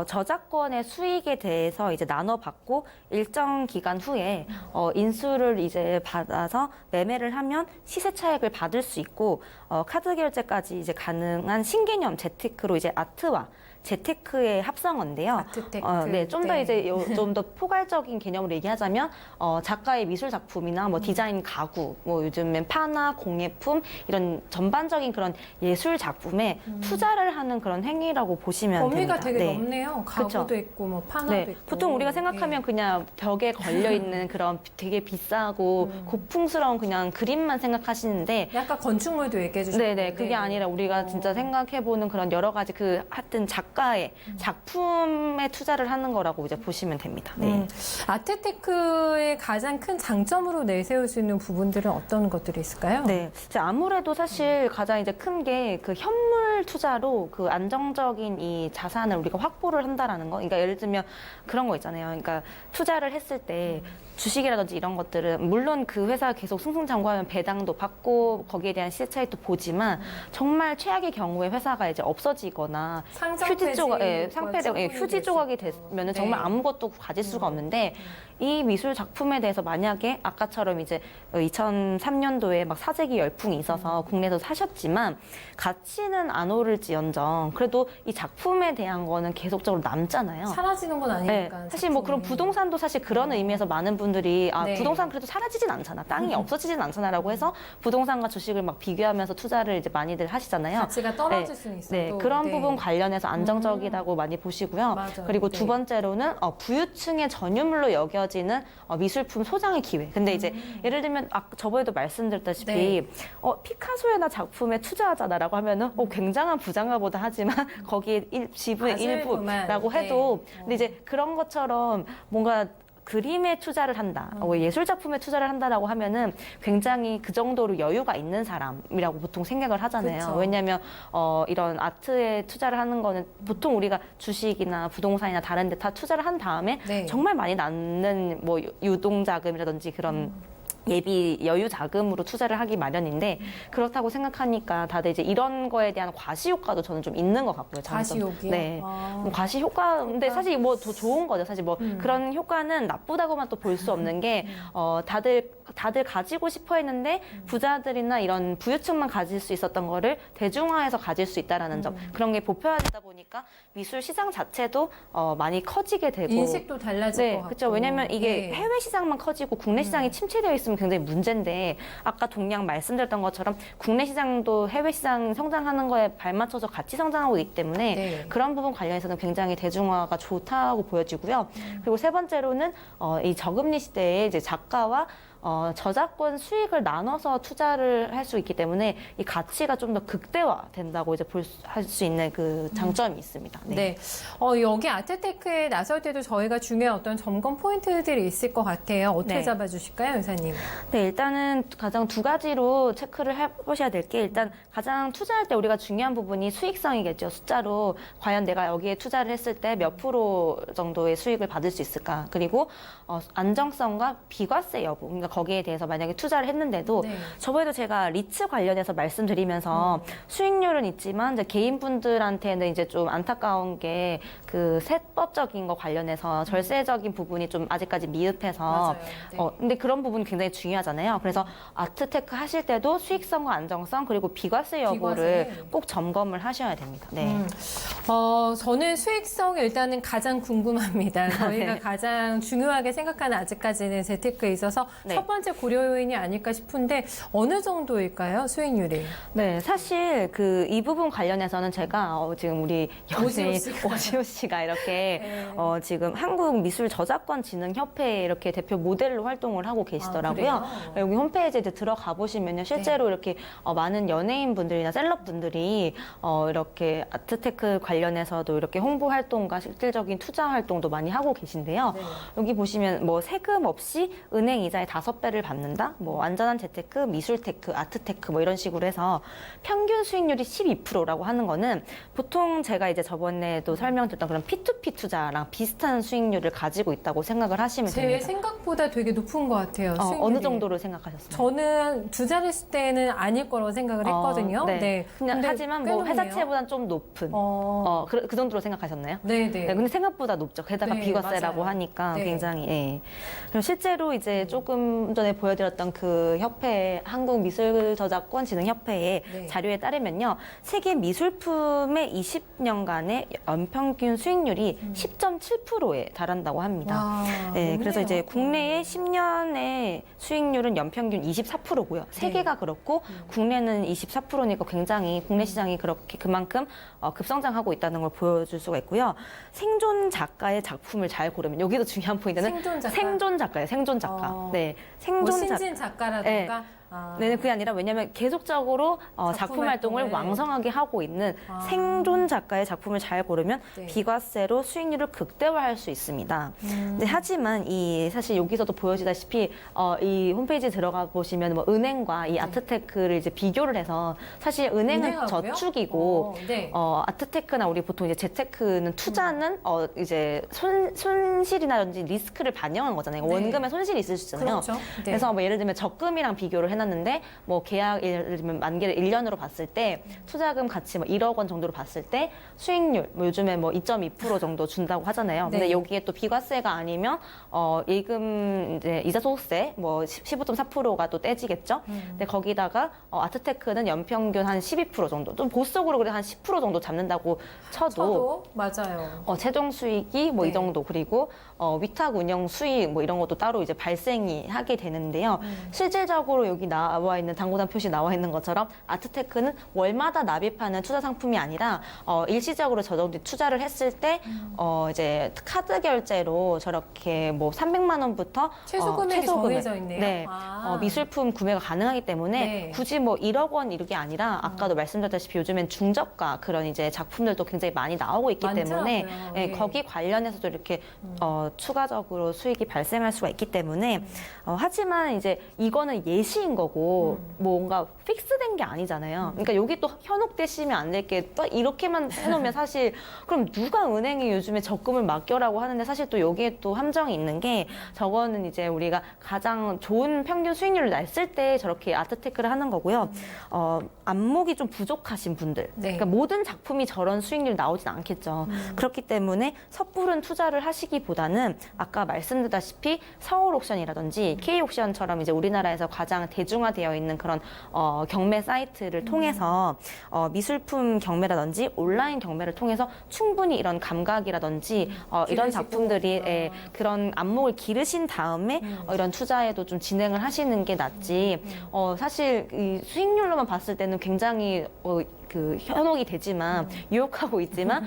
저작권의 수익에 대해서 이제 나눠받고 일정 기간 후에 인수를 이제 받아서 매매를 하면 시세 차익을 받을 수 있고 카드 결제까지 이제 가능한 신개념 재테크로 이제 아트와 재테크의 합성어인데요. 아트테크. 네, 좀 더 네. 이제 좀 더 포괄적인 개념으로 얘기하자면 작가의 미술 작품이나 뭐 디자인 가구, 뭐 요즘엔 파나 공예품 이런 전반적인 그런 예술 작품에 투자를 하는 그런 행위라고 보시면 범위가 됩니다. 되게 네. 넓네요. 가구도 그쵸. 있고 뭐 파나도 네, 있고. 보통 우리가 생각하면 그냥 벽에 걸려 있는 그런 되게 비싸고 고풍스러운 그냥 그림만 생각하시는데 약간 건축물도 얘기해 주셨고. 네네, 그게 아니라 우리가 진짜 생각해보는 그런 여러 가지 그 하여튼 작가의 작품에 투자를 하는 거라고 이제 보시면 됩니다. 네. 아트테크의 가장 큰 장점으로 내세울 수 있는 부분들은 어떤 것들이 있을까요? 네. 이제 아무래도 사실 가장 이제 큰 게 그 현물 투자로 그 안정적인 이 자산을 우리가 확보를 한다라는 거. 그러니까 예를 들면 그런 거 있잖아요. 그러니까 투자를 했을 때 주식이라든지 이런 것들은 물론 그 회사가 계속 승승장구하면 배당도 받고 거기에 대한 시세 차익도 보지만 정말 최악의 경우에 회사가 이제 없어지거나 상장 휴지 조각, 폐지가 상패되고 충분히 휴지 될수 조각이 있고. 되면은 네. 정말 아무것도 가질 수가 없는데 이 미술 작품에 대해서 만약에 아까처럼 이제 2003년도에 막 사재기 열풍이 있어서 국내에서 사셨지만 가치는 안 오를지언정 그래도 이 작품에 대한 거는 계속적으로 남잖아요. 사라지는 건 네, 아니니까. 사실 뭐 그런 작품이. 부동산도 사실 그런 의미에서 많은 분들이 네. 부동산 그래도 사라지진 않잖아. 땅이 없어지진 않잖아라고 해서 부동산과 주식을 막 비교하면서 투자를 이제 많이들 하시잖아요. 가치가 떨어질 네. 수는 있어도. 네, 그런 부분 관련해서 안정적이라고 많이 보시고요. 맞아요. 그리고 네. 두 번째로는 부유층의 전유물로 여겨지는 미술품 소장의 기회. 근데 이제 예를 들면 저번에도 말씀드렸다시피 네. 피카소에나 작품에 투자하자라고 하면은 굉장한 부자인가 보다 하지만 거기에 지분의 아주 일부라고 일부만. 해도 네. 근데 이제 그런 것처럼 뭔가 그림에 투자를 한다, 예술 작품에 투자를 한다라고 하면은 굉장히 그 정도로 여유가 있는 사람이라고 보통 생각을 하잖아요. 그쵸. 왜냐하면 이런 아트에 투자를 하는 거는 보통 우리가 주식이나 부동산이나 다른 데 다 투자를 한 다음에 네. 정말 많이 낳는 뭐 유동자금이라든지 그런 예비 여유 자금으로 투자를 하기 마련인데 그렇다고 생각하니까 다들 이제 이런 거에 대한 과시 효과도 저는 좀 있는 것 같고요. 장점. 과시욕이요? 네. 아. 뭐 과시 효과 근데 사실 뭐 더 좋은 거죠. 사실 뭐 그런 효과는 나쁘다고만 또 볼 수 없는 게 다들 가지고 싶어 했는데 부자들이나 이런 부유층만 가질 수 있었던 거를 대중화해서 가질 수 있다라는 점 그런 게 보편화되다 보니까 미술 시장 자체도 많이 커지게 되고 인식도 달라질 네, 것 같고. 그렇죠. 왜냐하면 이게 네. 해외 시장만 커지고 국내 시장이 침체되어 있으면 굉장히 문제인데 아까 동양 말씀드렸던 것처럼 국내 시장도 해외 시장 성장하는 거에 발맞춰서 같이 성장하고 있기 때문에 네. 그런 부분 관련해서는 굉장히 대중화가 좋다고 보여지고요. 그리고 세 번째로는 이 저금리 시대에 이제 작가와 저작권 수익을 나눠서 투자를 할 수 있기 때문에 이 가치가 좀 더 극대화된다고 이제 할 수 있는 그 장점이 있습니다. 네. 여기 아트테크에 나설 때도 저희가 중요한 어떤 점검 포인트들이 있을 것 같아요. 어떻게 네. 잡아주실까요, 의사님? 네, 일단은 가장 두 가지로 체크를 해보셔야 될 게 일단 가장 투자할 때 우리가 중요한 부분이 수익성이겠죠. 숫자로 과연 내가 여기에 투자를 했을 때 몇 프로 정도의 수익을 받을 수 있을까. 그리고 안정성과 비과세 여부. 그러니까 거기에 대해서 만약에 투자를 했는데도 네. 저번에도 제가 리츠 관련해서 말씀드리면서 수익률은 있지만 이제 개인분들한테는 이제 좀 안타까운 게 그 세법적인 거 관련해서 절세적인 부분이 좀 아직까지 미흡해서 맞아요. 네. 근데 그런 부분 굉장히 중요하잖아요. 그래서 아트테크 하실 때도 수익성과 안정성 그리고 비과세 여부를 비과세. 꼭 점검을 하셔야 됩니다. 네. 저는 수익성 일단은 가장 궁금합니다. 저희가 네. 가장 중요하게 생각하는 아직까지는 재테크에 있어서 네. 첫 번째 고려 요인이 아닐까 싶은데 어느 정도일까요, 수익률이? 네, 사실 이 부분 관련해서는 제가 지금 우리 연예인 오지호 씨가 이렇게 네. 지금 한국미술저작권진흥협회 이렇게 대표 모델로 활동을 하고 계시더라고요. 아, 그래요? 여기 홈페이지에 들어가 보시면요, 실제로 이렇게 많은 연예인 분들이나 셀럽 분들이 이렇게 아트테크 관련해서도 이렇게 홍보 활동과 실질적인 투자 활동도 많이 하고 계신데요. 네. 여기 보시면 뭐 세금 없이 은행 이자의 5배를 받는다. 뭐 안전한 재테크, 미술테크, 아트테크 뭐 이런 식으로 해서 평균 수익률이 12%라고 하는 거는 보통 제가 이제 저번에도 설명드렸던 그런 P2P 투자랑 비슷한 수익률을 가지고 있다고 생각을 하시면 제 됩니다. 생각보다 되게 높은 것 같아요. 수익률이. 어느 정도로 생각하셨어요? 저는 투자를 했을 때는 아닐 거라고 생각을 했거든요. 네. 근데 하지만 꽤 뭐 높네요. 회사채보다는 좀 높은 그 정도로 생각하셨나요? 네네. 네, 근데 생각보다 높죠. 게다가 네, 비과세라고 맞아요. 하니까 네. 굉장히. 예. 그리고 실제로 이제 조금 전에 보여드렸던 그 협회, 한국미술저작권진흥협회의 네. 자료에 따르면요, 세계 미술품의 20년간의 연평균 수익률이 10.7%에 달한다고 합니다. 와, 네, 그래서 높네요. 이제 국내의 10년의 수익률은 연평균 24%고요. 세계가 그렇고 국내는 24%니까 굉장히 국내 시장이 그렇게 그만큼 급성장하고 있다는 걸 보여줄 수가 있고요. 생존 작가의 작품을 잘 고르면 여기도 중요한 포인트는 생존 작가. 생존 작가예요. 생존 작가. 네, 뭐 생존 작가. 신진 작가라든가. 네, 그게 아니라 왜냐면 계속적으로 작품 작품 활동을 활동을. 왕성하게 하고 있는 아. 생존 작가의 작품을 잘 고르면 네. 비과세로 수익률을 극대화할 수 있습니다. 근데 하지만 사실 여기서도 보여지다시피 이 홈페이지 들어가 보시면 뭐 은행과 이 아트테크를 이제 비교를 해서 사실 은행은 은행하고요? 저축이고 네. 아트테크나 우리 보통 이제 재테크는 투자는 이제 손실이라든지 리스크를 반영한 거잖아요. 네. 원금에 손실이 있을 수 있잖아요. 그렇죠. 네. 그래서 뭐 예를 들면 적금이랑 비교를 해놨는데 뭐 계약 예를 들면 만기를 1년으로 봤을 때 투자금 가치 뭐 1억 원 정도로 봤을 때 수익률 뭐 요즘에 뭐 2.2% 정도 준다고 하잖아요. 근데 네. 여기에 또 비과세가 아니면 예금 이제 이자 소득세 뭐 15.4%가 또 떼지겠죠. 근데 거기다가 아트테크는 연평균 한 12% 정도, 좀 보수적으로 그래 한 10% 정도 잡는다고 쳐도 맞아요. 최종 수익이 뭐 이 네. 정도, 그리고 위탁 운영 수익 뭐 이런 것도 따로 이제 발생이 하게 되는데요. 실질적으로 여기 나와 있는 당구단 표시 나와 있는 것처럼 아트테크는 월마다 납입하는 투자 상품이 아니라 일시적으로 저 정도 투자를 했을 때 이제 카드 결제로 저렇게 뭐 300만 원부터 최소 금액이 정해져 있네요. 네. 아. 미술품 구매가 가능하기 때문에 네. 굳이 뭐 1억 원 이렇게 아니라 아까도 말씀드렸다시피 요즘엔 중저가 그런 이제 작품들도 굉장히 많이 나오고 있기 때문에 많더라고요. 예, 네. 거기 관련해서도 이렇게 추가적으로 수익이 발생할 수가 있기 때문에 하지만 이제 이거는 예시인 거고 뭔가 픽스된 게 아니잖아요. 그러니까 여기 또 현혹되시면 안 될 게 또 이렇게만 해놓으면 사실 그럼 누가 은행에 요즘에 적금을 맡겨라고 하는데 사실 또 여기에 또 함정이 있는 게 저거는 이제 우리가 가장 좋은 평균 수익률을 냈을 때 저렇게 아트테크를 하는 거고요. 안목이 좀 부족하신 분들, 네. 그러니까 모든 작품이 저런 수익률이 나오진 않겠죠. 그렇기 때문에 섣부른 투자를 하시기보다는 아까 말씀드렸다시피 서울 옥션이라든지 K 옥션처럼 이제 우리나라에서 가장 대중화되어 있는 그런 경매 사이트를 통해서 미술품 경매라든지 온라인 경매를 통해서 충분히 이런 감각이라든지 이런 기르시고. 작품들이 그런 안목을 기르신 다음에 이런 투자에도 좀 진행을 하시는 게 낫지. 사실 이 수익률로만 봤을 때는 굉장히 그 현혹이 되지만 유혹하고 있지만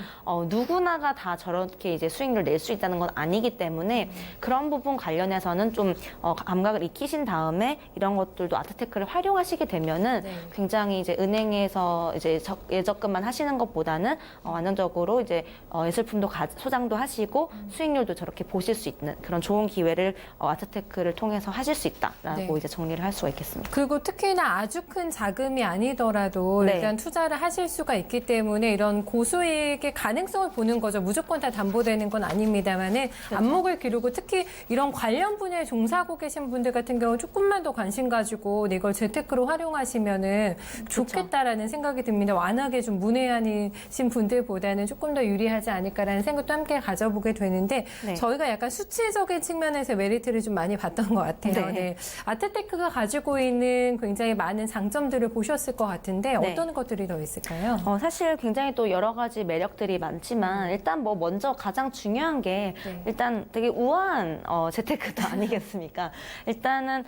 누구나가 다 저렇게 이제 수익률을 낼 수 있다는 건 아니기 때문에 그런 부분 관련해서는 좀 감각을 익히신 다음에 이런 것들도 아트테크를 활용하시게 되면은 네. 굉장히 이제 은행에서 이제 예적금만 하시는 것보다는 안정적으로 이제 예술품도 소장도 하시고 수익률도 저렇게 보실 수 있는 그런 좋은 기회를 아트테크를 통해서 하실 수 있다라고 네. 이제 정리를 할 수가 있겠습니다. 그리고 특히나 아주 큰 자금이 아니더라도 네. 일단 투자를 하실 수가 있기 때문에 이런 고수익의 가능성을 보는 거죠. 무조건 다 담보되는 건 아닙니다만은 안목을 기르고 특히 이런 관련 분야에 종사하고 계신 분들 같은 경우 조금만 더 관심 가지고 이걸 재테크로 활용하시면은 좋겠다라는 생각이 듭니다. 워낙에 좀 문외한이신 분들보다는 조금 더 유리하지 않을까라는 생각도 함께 가져보게 되는데 네. 저희가 약간 수치적인 측면에서 메리트를 좀 많이 봤던 것 같아요. 네. 네. 아트테크가 가지고 있는 굉장히 많은 장점들을 보셨을 것 같은데 네. 어떤 것들이 더 있을까요? 사실 굉장히 또 여러 가지 매력들이 많지만 일단 뭐 먼저 가장 중요한 게 네. 일단 되게 우아한 재테크도 아니겠습니까? 일단은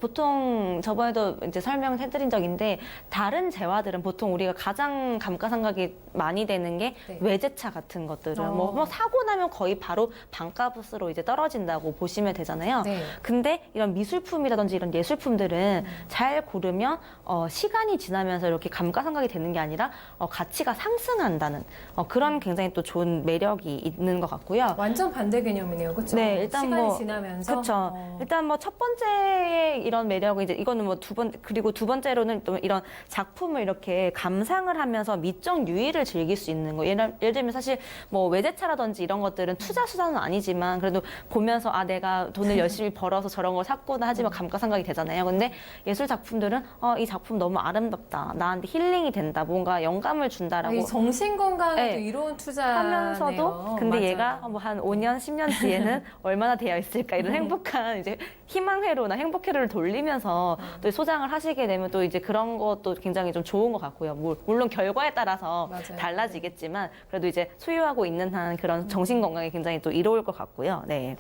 보통 저번에도 이제 설명해드린 적인데 다른 재화들은 보통 우리가 가장 감가상각이 많이 되는 게 네. 외제차 같은 것들은 뭐 사고 나면 거의 바로 반값으로 이제 떨어진다고 보시면 되잖아요. 네. 근데 이런 미술품이라든지 이런 예술품들은 잘 고르면 시간이 지나면서 이렇게 감가상각이 되는 게 아니라 가치가 상승한다는 그런 굉장히 또 좋은 매력이 있는 것 같고요. 완전 반대 개념이네요, 그렇죠? 네, 일단 시간이 뭐 지나면서 그렇죠. 일단 뭐 첫 번째 이런 매력은 이제 이거는 뭐 그리고 두 번째로는 또 이런 작품을 이렇게 감상을 하면서 미적 유의를 즐길 수 있는 거. 예를 들면 사실 뭐 외제차라든지 이런 것들은 투자 수단은 아니지만 그래도 보면서 아 내가 돈을 열심히 벌어서 저런 걸 샀구나 하지만 감가상각이 되잖아요. 근데 예술 작품들은 이 작품 너무 아름답다. 나한테 힐링이 된다. 뭔가 영감을 준다라고. 이 정신 건강에도 네. 이로운 투자네요. 하면서도 근데 맞아요. 얘가 뭐 한 5년, 10년 뒤에는 얼마나 되어 있을까 이런 행복한 이제 희망회로나 행복회로를 돌리면서 또 소장을 하시게 되면 또 이제 그런 것도 굉장히 좀 좋은 것 같고요. 물론 결과에 따라서 맞아요. 달라지겠지만 그래도 이제 소유하고 있는 한 그런 정신 건강에 굉장히 또 이로울 것 같고요. 네.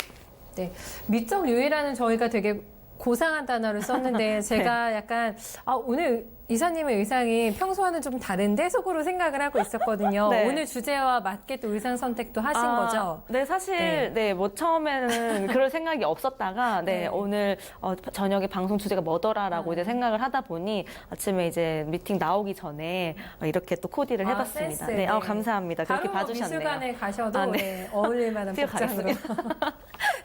네, 미적 유의라는 저희가 되게 고상한 단어를 썼는데 제가 약간 오늘 이사님의 의상이 평소와는 좀 다른데 속으로 생각을 하고 있었거든요. 네. 오늘 주제와 맞게 또 의상 선택도 하신 거죠? 네, 사실 뭐 처음에는 그럴 생각이 없었다가 네. 오늘 저녁에 방송 주제가 뭐더라라고 이제 생각을 하다 보니 아침에 이제 미팅 나오기 전에 이렇게 또 코디를 해봤습니다. 센스. 네, 감사합니다. 그렇게 바로 봐주셨네요. 미술관에 가셔도 네. 네, 어울릴 만한 복장으로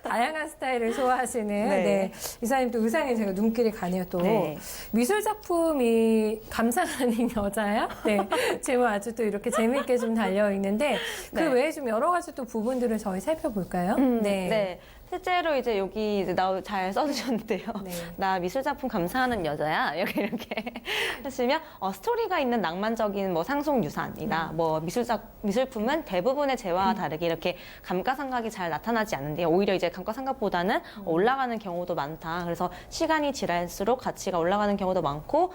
다양한 스타일을 소화하시는 네. 이사님 또 의상에 제가 눈길이 가네요. 또 네. 미술 작품이 감상하는 여자야? 네, 제목 아주 또 이렇게 재미있게 좀 달려 있는데 그 네. 외에 좀 여러 가지 또 부분들을 저희 살펴볼까요? 네. 실제로 이제 여기 이제 잘 써주셨는데요. 네. 나 미술작품 감상하는 여자야. 이렇게 하시면 스토리가 있는 낭만적인 뭐 상속유산이다. 뭐 미술품은 대부분의 재화와 다르게 이렇게 감가상각이 잘 나타나지 않는데요. 오히려 이제 감가상각보다는 올라가는 경우도 많다. 그래서 시간이 지날수록 가치가 올라가는 경우도 많고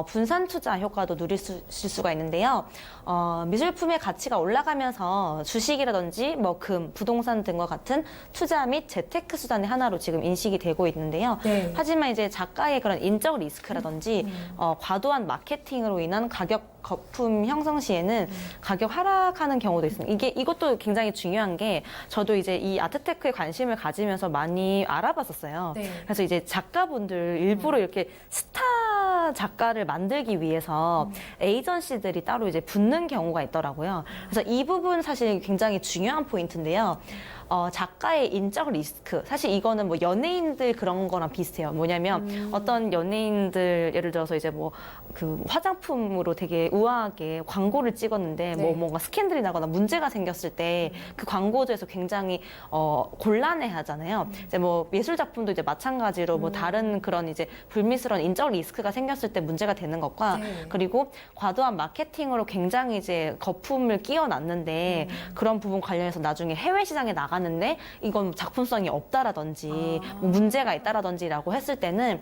분산 투자 효과도 누리실 수가 있는데요. 미술품의 가치가 올라가면서 주식이라든지 뭐 금, 부동산 등과 같은 투자 및 재테크 수단의 하나로 지금 인식이 되고 있는데요. 네. 하지만 이제 작가의 그런 인적 리스크라든지 과도한 마케팅으로 인한 가격 거품 형성 시에는 가격 하락하는 경우도 있습니다. 이것도 굉장히 중요한 게 저도 이제 이 아트테크에 관심을 가지면서 많이 알아봤었어요. 네. 그래서 이제 작가분들 일부러 이렇게 스타 작가를 만들기 위해서 에이전시들이 따로 이제 붙는 경우가 있더라고요. 그래서 이 부분 사실 굉장히 중요한 포인트인데요. 작가의 인적 리스크. 사실 이거는 뭐 연예인들 그런 거랑 비슷해요. 뭐냐면 어떤 연예인들 예를 들어서 이제 뭐 그 화장품으로 되게 우아하게 광고를 찍었는데 네. 뭐 뭔가 스캔들이 나거나 문제가 생겼을 때 그 광고주에서 굉장히 곤란해 하잖아요. 이제 뭐 예술 작품도 이제 마찬가지로 뭐 다른 그런 이제 불미스러운 인적 리스크가 생겼을 때 문제가 되는 것과 네. 그리고 과도한 마케팅으로 굉장히 이제 거품을 끼워놨는데 그런 부분 관련해서 나중에 해외 시장에 나가는데 이건 작품성이 없다라든지 뭐 문제가 있다라든지라고 했을 때는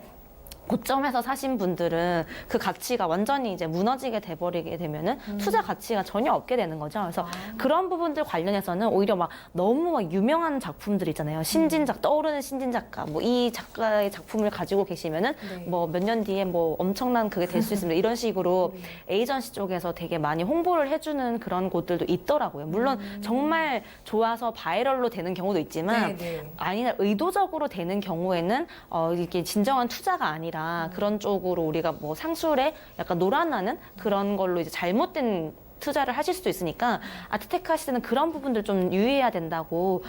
고점에서 사신 분들은 그 가치가 완전히 이제 무너지게 돼버리게 되면은 투자 가치가 전혀 없게 되는 거죠. 그래서 그런 부분들 관련해서는 오히려 막 너무 막 유명한 작품들 있잖아요. 신진작, 떠오르는 신진작가. 뭐 이 작가의 작품을 가지고 계시면은 네. 뭐 몇 년 뒤에 뭐 엄청난 그게 될 수 있습니다. 이런 식으로 에이전시 쪽에서 되게 많이 홍보를 해주는 그런 곳들도 있더라고요. 물론 정말 좋아서 바이럴로 되는 경우도 있지만 아니나 의도적으로 되는 경우에는 이게 진정한 투자가 아니라 그런 쪽으로 우리가 뭐 상술에 약간 놀아나는 그런 걸로 이제 잘못된 투자를 하실 수도 있으니까 아트테크 하실 때는 그런 부분들 좀 유의해야 된다고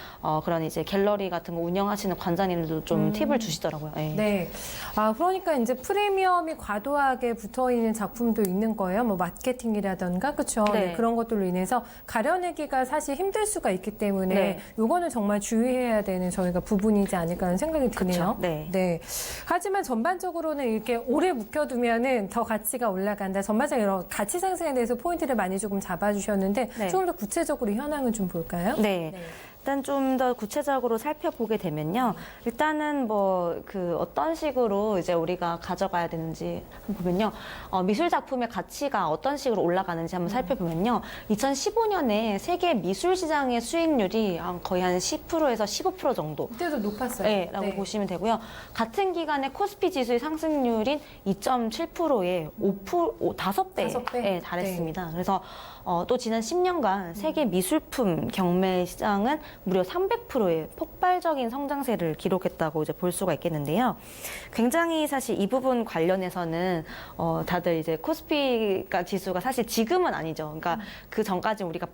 그런 이제 갤러리 같은 거 운영하시는 관장님들도 좀 팁을 주시더라고요. 네. 네. 그러니까 이제 프리미엄이 과도하게 붙어 있는 작품도 있는 거예요. 뭐 마케팅이라던가 그렇죠. 네. 그런 것들로 인해서 가려내기가 사실 힘들 수가 있기 때문에 네. 요거는 정말 주의해야 되는 저희가 부분이지 않을까 하는 생각이 드네요. 그쵸. 네. 하지만 전반적으로는 이렇게 오래 묵혀두면은 더 가치가 올라간다. 전반적으로 가치 상승에 대해서 포인트를 많이 조금 잡아주셨는데 네. 조금 더 구체적으로 현황을 좀 볼까요? 네. 일단 좀 더 구체적으로 살펴보게 되면요. 일단은 뭐 그 어떤 식으로 이제 우리가 가져가야 되는지 한번 보면요. 미술 작품의 가치가 어떤 식으로 올라가는지 한번 살펴보면요. 2015년에 세계 미술 시장의 수익률이 거의 한 10%에서 15% 정도. 그때도 높았어요. 네, 라고 보시면 되고요. 같은 기간에 코스피 지수의 상승률인 2.7%에 5배에 달했습니다. 그래서 또 지난 10년간 세계 미술품 경매 시장은 무려 300%의 폭발적인 성장세를 기록했다고 이제 볼 수가 있겠는데요. 굉장히 사실 이 부분 관련해서는 다들 이제 코스피가 지수가 사실 지금은 아니죠. 그러니까 그 전까지 우리가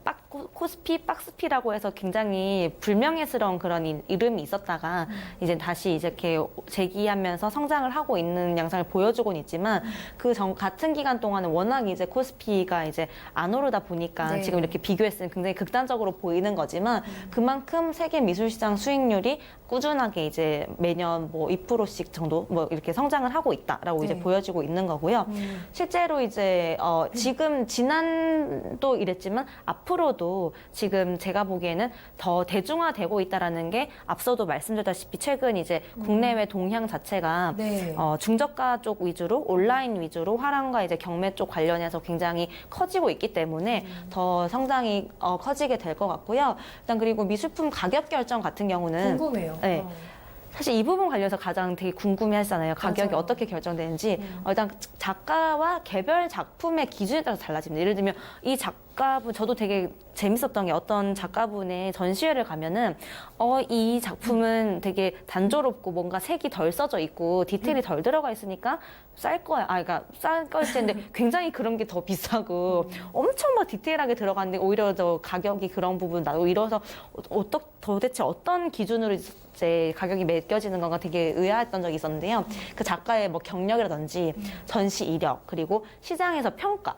코스피, 박스피라고 해서 굉장히 불명예스러운 그런 이름이 있었다가 이제 다시 이제 이렇게 재기하면서 성장을 하고 있는 양상을 보여주고는 있지만 그 같은 기간 동안은 워낙 이제 코스피가 이제 안 오르다 보니까 네. 지금 이렇게 비교했을 때 굉장히 극단적으로 보이는 거지만 그만큼 세계 미술시장 수익률이 꾸준하게 이제 매년 뭐 2%씩 정도 뭐 이렇게 성장을 하고 있다라고 이제 네. 보여지고 있는 거고요. 실제로 이제 지금 지난도 이랬지만 앞으로도 지금 제가 보기에는 더 대중화되고 있다라는 게 앞서도 말씀드렸다시피 최근 이제 국내외 동향 자체가 네. 중저가 쪽 위주로 온라인 위주로 화랑과 이제 경매 쪽 관련해서 굉장히 커지고 있기 때문에 더 성장이 커지게 될 것 같고요. 일단 그리고 미술품 가격 결정 같은 경우는 궁금해요. 네. 사실 이 부분 관련해서 가장 되게 궁금해 하시잖아요. 가격이 맞아요. 어떻게 결정되는지. 일단 작가와 개별 작품의 기준에 따라서 달라집니다. 예를 들면 이 작가분, 저도 되게 재밌었던 게 어떤 작가분의 전시회를 가면은 이 작품은 되게 단조롭고 뭔가 색이 덜 써져 있고 디테일이 덜 들어가 있으니까 쌀 거야. 그러니까 쌀 거일 텐데 굉장히 그런 게 더 비싸고 엄청 막 디테일하게 들어가는데 오히려 더 가격이 그런 부분 나고 이래서 도대체 어떤 기준으로 이제 가격이 매겨지는 건가 되게 의아했던 적이 있었는데요. 그 작가의 뭐 경력이라든지 전시 이력 그리고 시장에서 평가.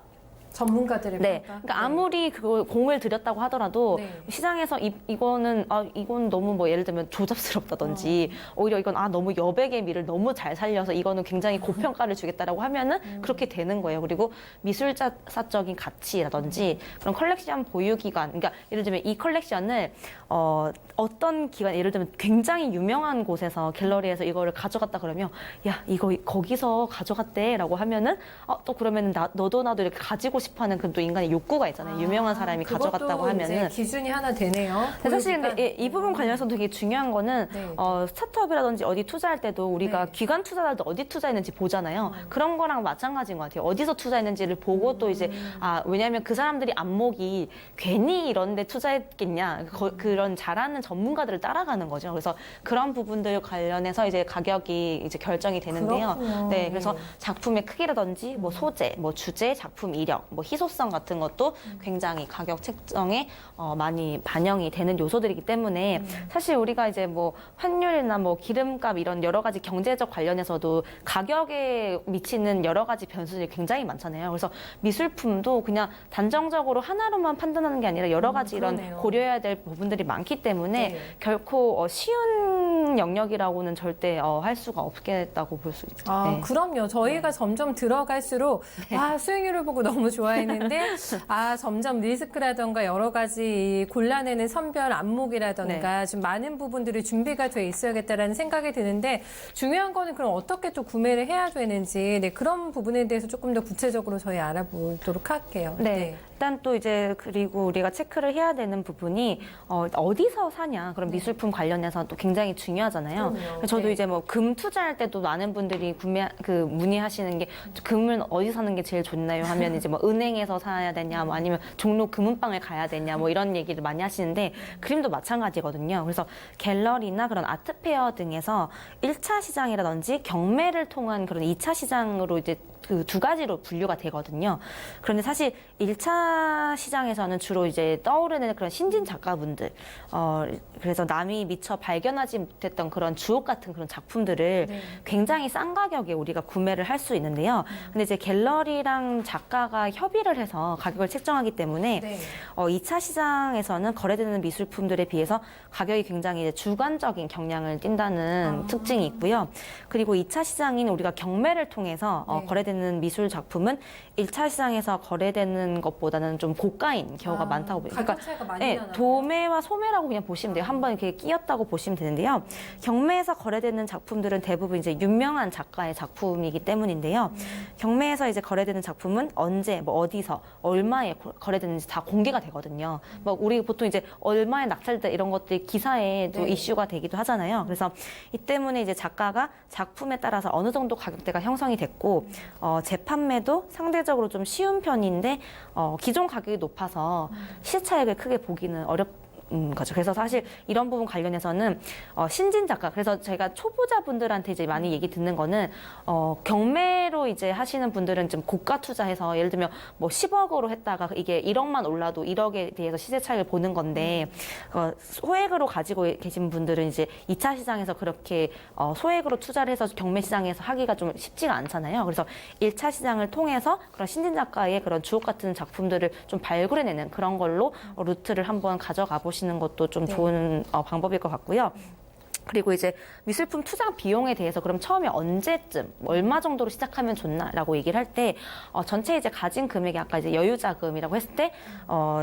전문가들의 네. 평가? 그러니까 아무리 그걸 공을 들였다고 하더라도 네. 시장에서 이건 너무 뭐 예를 들면 조잡스럽다든지 오히려 이건 너무 여백의 미를 너무 잘 살려서 이거는 굉장히 고평가를 주겠다라고 하면은 그렇게 되는 거예요. 그리고 미술사적인 가치라든지 그런 컬렉션 보유 기간, 그러니까 예를 들면 이 컬렉션을 어떤 기간, 예를 들면 굉장히 유명한 곳에서 갤러리에서 이거를 가져갔다 그러면 야 이거 거기서 가져갔대라고 하면은 또 그러면 너도 나도 이렇게 가지고 싶어하는 그 또 인간의 욕구가 있잖아요. 유명한 사람이 가져갔다고 그것도 하면은. 이제 기준이 하나 되네요. 근데 사실 보유기간. 근데 이 부분 관련해서 되게 중요한 거는 네. 스타트업이라든지 어디 투자할 때도 우리가 네. 기관 투자할 때 어디 투자했는지 보잖아요. 그런 거랑 마찬가지인 것 같아요. 어디서 투자했는지를 보고 또 이제 왜냐하면 그 사람들이 안목이 괜히 이런 데 투자했겠냐 그런 잘하는 전문가들을 따라가는 거죠. 그래서 그런 부분들 관련해서 이제 가격이 이제 결정이 되는데요. 그렇군요. 네, 그래서 네. 작품의 크기라든지 뭐 소재, 뭐 주제, 작품 이력, 뭐 희소성 같은 것도 굉장히 가격 책정에 많이 반영이 되는 요소들이기 때문에 사실 우리가 이제 뭐 환율이나 뭐 기름값 이런 여러 가지 경제적 관련해서도 가격에 미치는 여러 가지 변수들이 굉장히 많잖아요. 그래서 미술품도 그냥 단정적으로 하나로만 판단하는 게 아니라 여러 가지 이런 그러네요. 고려해야 될 부분들이 많기 때문에 네. 결코 쉬운 영역이라고는 절대 할 수가 없겠다고 볼 수 있죠. 네. 그럼요. 저희가 점점 들어갈수록 수익률을 보고 너무 좋아했는데 점점 리스크라던가 여러 가지 이 골라내는 선별 안목이라던가 좀 많은 부분들이 준비가 돼 있어야겠다라는 생각이 드는데 중요한 거는 그럼 어떻게 또 구매를 해야 되는지 그런 부분에 대해서 조금 더 구체적으로 저희 알아보도록 할게요. 네. 일단 또 이제 그리고 우리가 체크를 해야 되는 부분이 어디서 사냐 그런 미술품 관련해서 또 굉장히 중요하잖아요. 그럼요. 저도 네. 이제 뭐 금 투자할 때도 많은 분들이 문의하시는 게 금은 어디 사는 게 제일 좋나요? 하면 이제 뭐 은행에서 사야 되냐, 뭐 아니면 종로 금은방을 가야 되냐, 뭐 이런 얘기를 많이 하시는데 그림도 마찬가지거든요. 그래서 갤러리나 그런 아트페어 등에서 1차 시장이라든지 경매를 통한 그런 2차 시장으로 이제 그 두 가지로 분류가 되거든요. 그런데 사실 1차 시장에서는 주로 이제 떠오르는 그런 신진 작가분들, 그래서 남이 미처 발견하지 못했던 그런 주옥 같은 그런 작품들을 굉장히 싼 가격에 우리가 구매를 할 수 있는데요. 근데 이제 갤러리랑 작가가 협의를 해서 가격을 책정하기 때문에 2차 시장에서는 거래되는 미술품들에 비해서 가격이 굉장히 이제 주관적인 경향을 띈다는 특징이 있고요. 그리고 2차 시장인 우리가 경매를 통해서 거래되는 미술 작품은 1차 시장에서 거래되는 것보다는 좀 고가인 경우가 많다고 보여요. 가격 차이가 많이 나나요? 도매와 소매라고 그냥 보시면 돼요. 한번 이렇게 끼었다고 보시면 되는데요. 경매에서 거래되는 작품들은 대부분 이제 유명한 작가의 작품이기 때문인데요. 경매에서 이제 거래되는 작품은 언제, 뭐 어디서, 얼마에 거래되는지 다 공개가 되거든요. 뭐 우리 보통 이제 얼마에 낙찰됐다 이런 것들이 기사에도 이슈가 되기도 하잖아요. 그래서 이 때문에 이제 작가가 작품에 따라서 어느 정도 가격대가 형성이 됐고 재판매도 상대적으로 좀 쉬운 편인데 기존 가격이 높아서 시차액을 크게 보기는 거죠. 그래서 사실 이런 부분 관련해서는 신진 작가, 그래서 제가 초보자분들한테 이제 많이 얘기 듣는 거는 경매로 이제 하시는 분들은 좀 고가 투자해서 예를 들면 뭐 10억으로 했다가 이게 1억만 올라도 1억에 대해서 시세 차익을 보는 건데 소액으로 가지고 계신 분들은 이제 2차 시장에서 그렇게 소액으로 투자를 해서 경매 시장에서 하기가 좀 쉽지가 않잖아요. 그래서 1차 시장을 통해서 그런 신진 작가의 그런 주옥 같은 작품들을 좀 발굴해내는 그런 걸로 루트를 한번 가져가 보시는 것도 좀 좋은 방법일 것 같고요. 그리고 이제 미술품 투자 비용에 대해서 그럼 처음에 언제쯤 얼마 정도로 시작하면 좋나라고 얘기를 할 때 전체 이제 가진 금액이 아까 이제 여유 자금이라고 했을 때